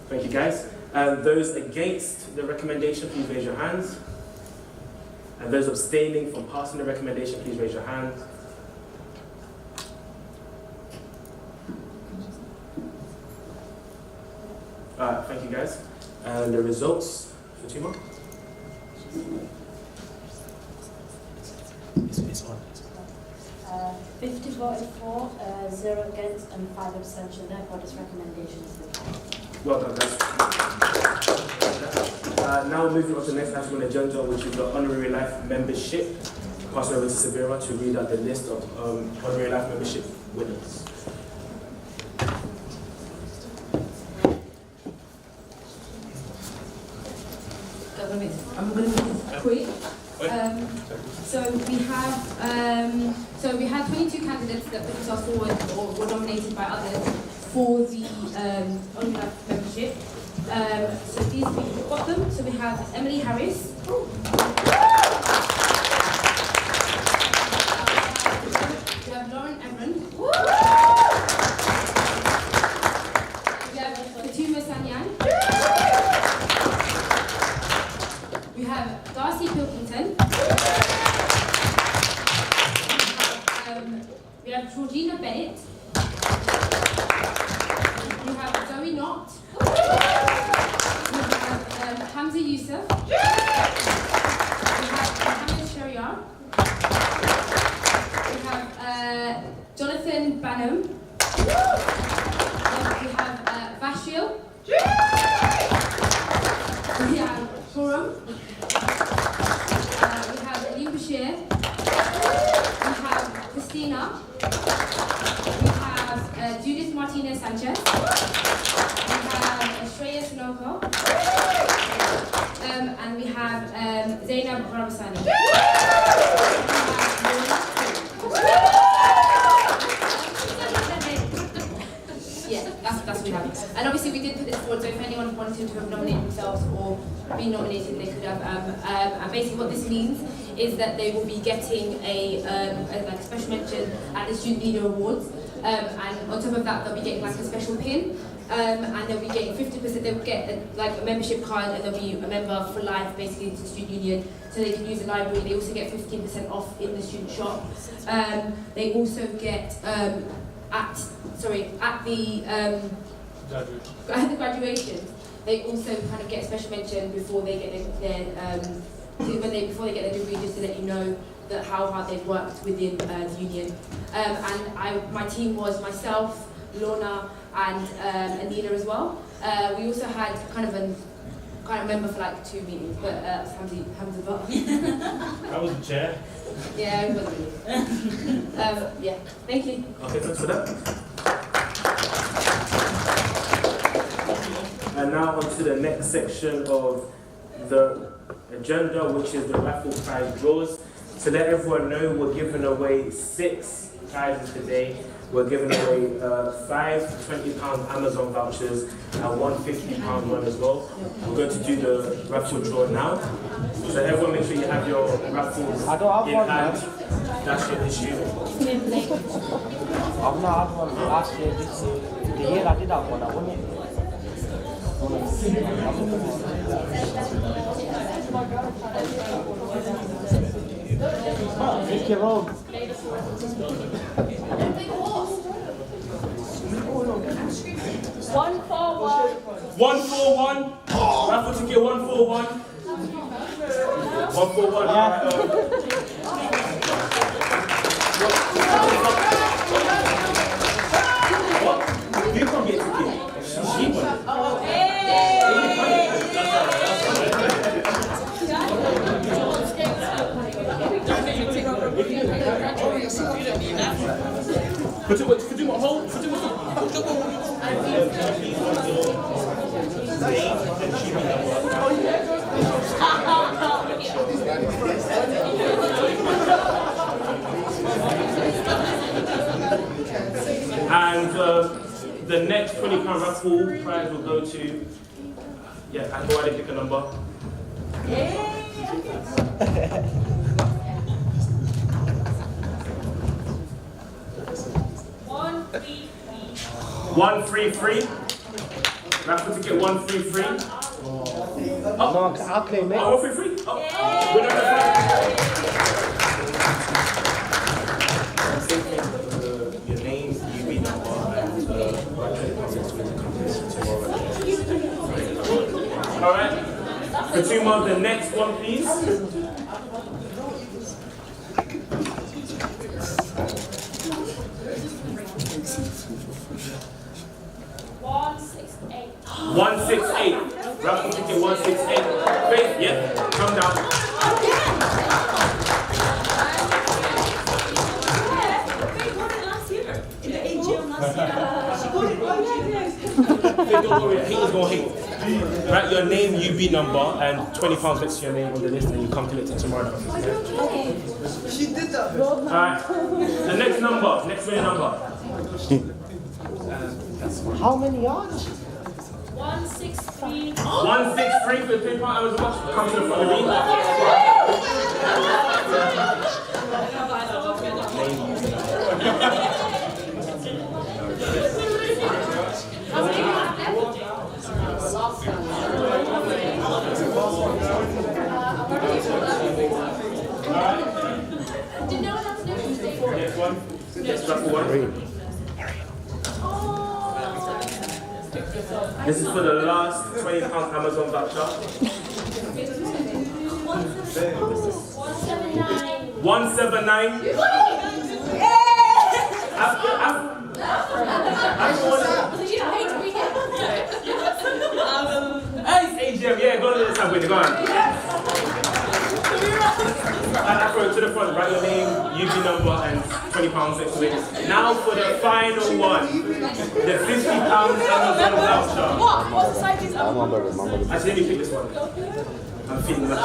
S1: Thank you, guys. And those against the recommendation, please raise your hands. And those abstaining from passing the recommendation, please raise your hands. Thank you, guys. And the results, Fatima? It's on.
S3: 50 voted for, 0 against, and 5 abstention. Therefore, this recommendation is approved.
S1: Well done, guys. Now moving on to the next item on the agenda, which is the Honorary Life Membership. Pass over to Sabira to read out the list of Honorary Life Membership winners.
S15: I'm going to make this quick. So we had 22 candidates that put themselves forward or were nominated by others for the Honorary Life Membership. So these we've got them. So we have Emily Harris. We have Lauren Emron. We have Fatuma Sanyan. We have Darcy Pilkington. We have Georgina Bennett. We have Zoe Knott. We have Hamza Youssef. We have Mohammed Shariar. We have Jonathan Banham. We have Vashil. We have Khurram. We have Alim Bashir. We have Christina. We have Judith Martinez Sanchez. We have Shreya Snoko. And we have Zainab Rabasani. Yeah, that's what we have. And obviously we did put this forward, so if anyone wanted to have nominated themselves or be nominated, they could have. And basically what this means is that they will be getting a special mention at the Student Leader Awards. And on top of that, they'll be getting like a special pin. And they'll be getting 50%, they'll get a membership card, and they'll be a member for life basically to the student union, so they can use the library. They also get 15% off in the student shop. They also get at the graduation, they also kind of get a special mention before they get before they get their degree, just to let you know that how hard they've worked within the union. My team was myself, Lorna, and Anila as well. We also had kind of a member for like 2 meetings, but Hamza Bar.
S2: I was the chair.
S15: Yeah, everybody. Yeah, thank you.
S1: Okay, thanks for that. And now on to the next section of the agenda, which is the raffle prize draws. To let everyone know, we're giving away 6 prizes today. We're giving away 5 £20 Amazon vouchers and 1 £50 one as well. We're going to do the raffle draw now. So everyone make sure you have your raffles in hand. That's your issue.
S5: I've not had one last year, this year. The year I did have one, I won it. Make your own.
S21: 141.
S1: 141. Raffle ticket 141. 141. What? You can't get ticket. She won. And the next £20 raffle prize will go to, yeah, and go ahead and pick a number. 133. Raffle ticket 133.
S5: No, I'll claim it.
S1: 133. Winner of the prize. Your name, UB number, and alright. For 2 months, the next one, please. 168. Raffle ticket 168. Faith, yeah, come down. Faith, don't worry, haters gonna hate. Write your name, UB number, and £20 next to your name on the list, and you come collect it tomorrow night.
S21: Okay. She did that.
S1: Alright, the next number, next winning number.
S5: How many yards?
S21: 163.
S1: 163 for the £3 hours watch. Come to the front of me. Next one. Next one. This is for the last £20 Amazon voucher. 179. It's AGM, yeah, go to the side with it, go on. Afro to the front, write your name, UG number, and £20 next to it. Now for the final one, the £50 Amazon voucher.
S21: What society is that?
S1: Actually, let me pick this one. I'm feeling that.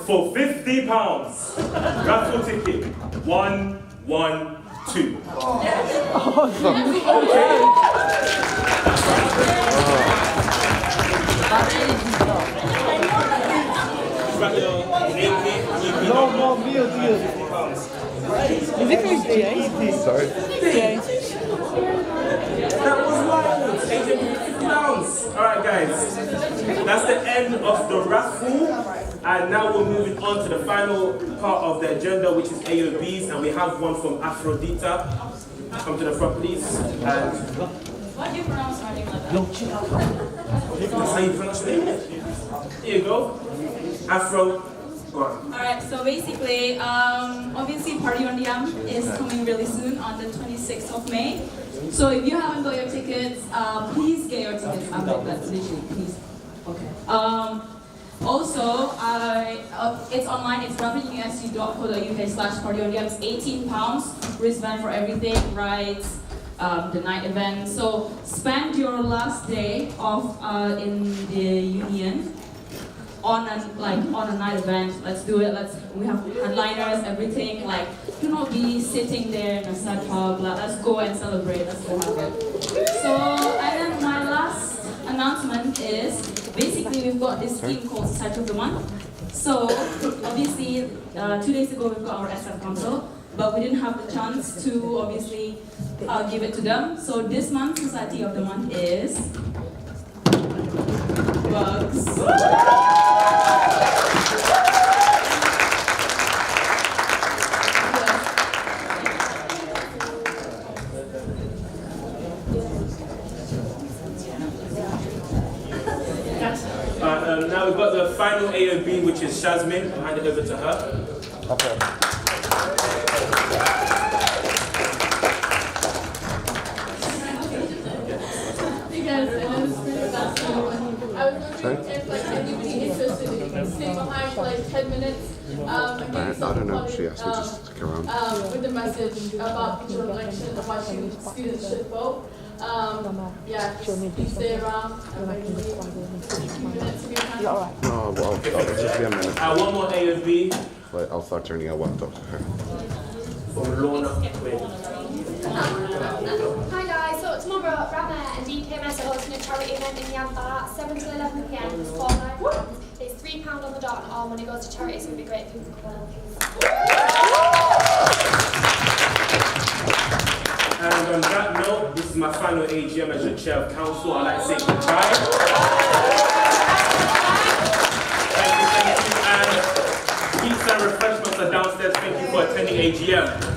S1: For £50, raffle ticket 112.
S5: No more meal deals.
S6: Is it for GA?
S5: Sorry.
S6: GA.
S1: That was wild. £50. Alright guys, that's the end of the raffle. And now we're moving on to the final part of the agenda, which is AOBs, and we have one from Aphrodita. Come to the front, please. And
S10: What do you pronounce my name like that?
S1: that's how you pronounce your name. Here you go. Afro. Go on.
S20: Alright, so basically, obviously Party on the Yam is coming really soon on the 26th of May. So if you haven't got your tickets, please get your tickets. I'm like that, literally, please. Okay. Also, it's online, it's bradforduniversity.co.uk/partyontheyam. It's £18, wristband for everything, rides, the night event. So spend your last day of in the union on a night event. Let's do it. We have headliners, everything. Like, do not be sitting there in a sad pub. Let's go and celebrate. Let's go have it. So, and then my last announcement is basically we've got this scheme called Society of the Month. So obviously 2 days ago we've got our SF Council, but we didn't have the chance to obviously give it to them. So this month Society of the Month is bugs.
S1: Now we've got the final AOB, which is Shazmin. I'll hand it over to her.
S22: Okay.
S21: Because it is 10 minutes. And
S7: I don't know, she asked me just to go around.
S21: with the message about the general election and why students should vote. Yeah, please stay around. I'm ready to leave. A few minutes to be around.
S7: No, well, I'll just be a minute.
S1: One more A and B.
S7: Wait, I'll start turning our laptop.
S22: Hi guys, so tomorrow Rama and DKMS are hosting a charity event in Yamba, 7 to 11 p.m. It's £49. It's £3 on the dot and all money goes to charity, so it would be great if you could come along.
S1: And on that note, this is my final AGM as your chair of council. I'd like to say goodbye. Thank you, and pizza and refreshments are downstairs. Thank you for attending AGM.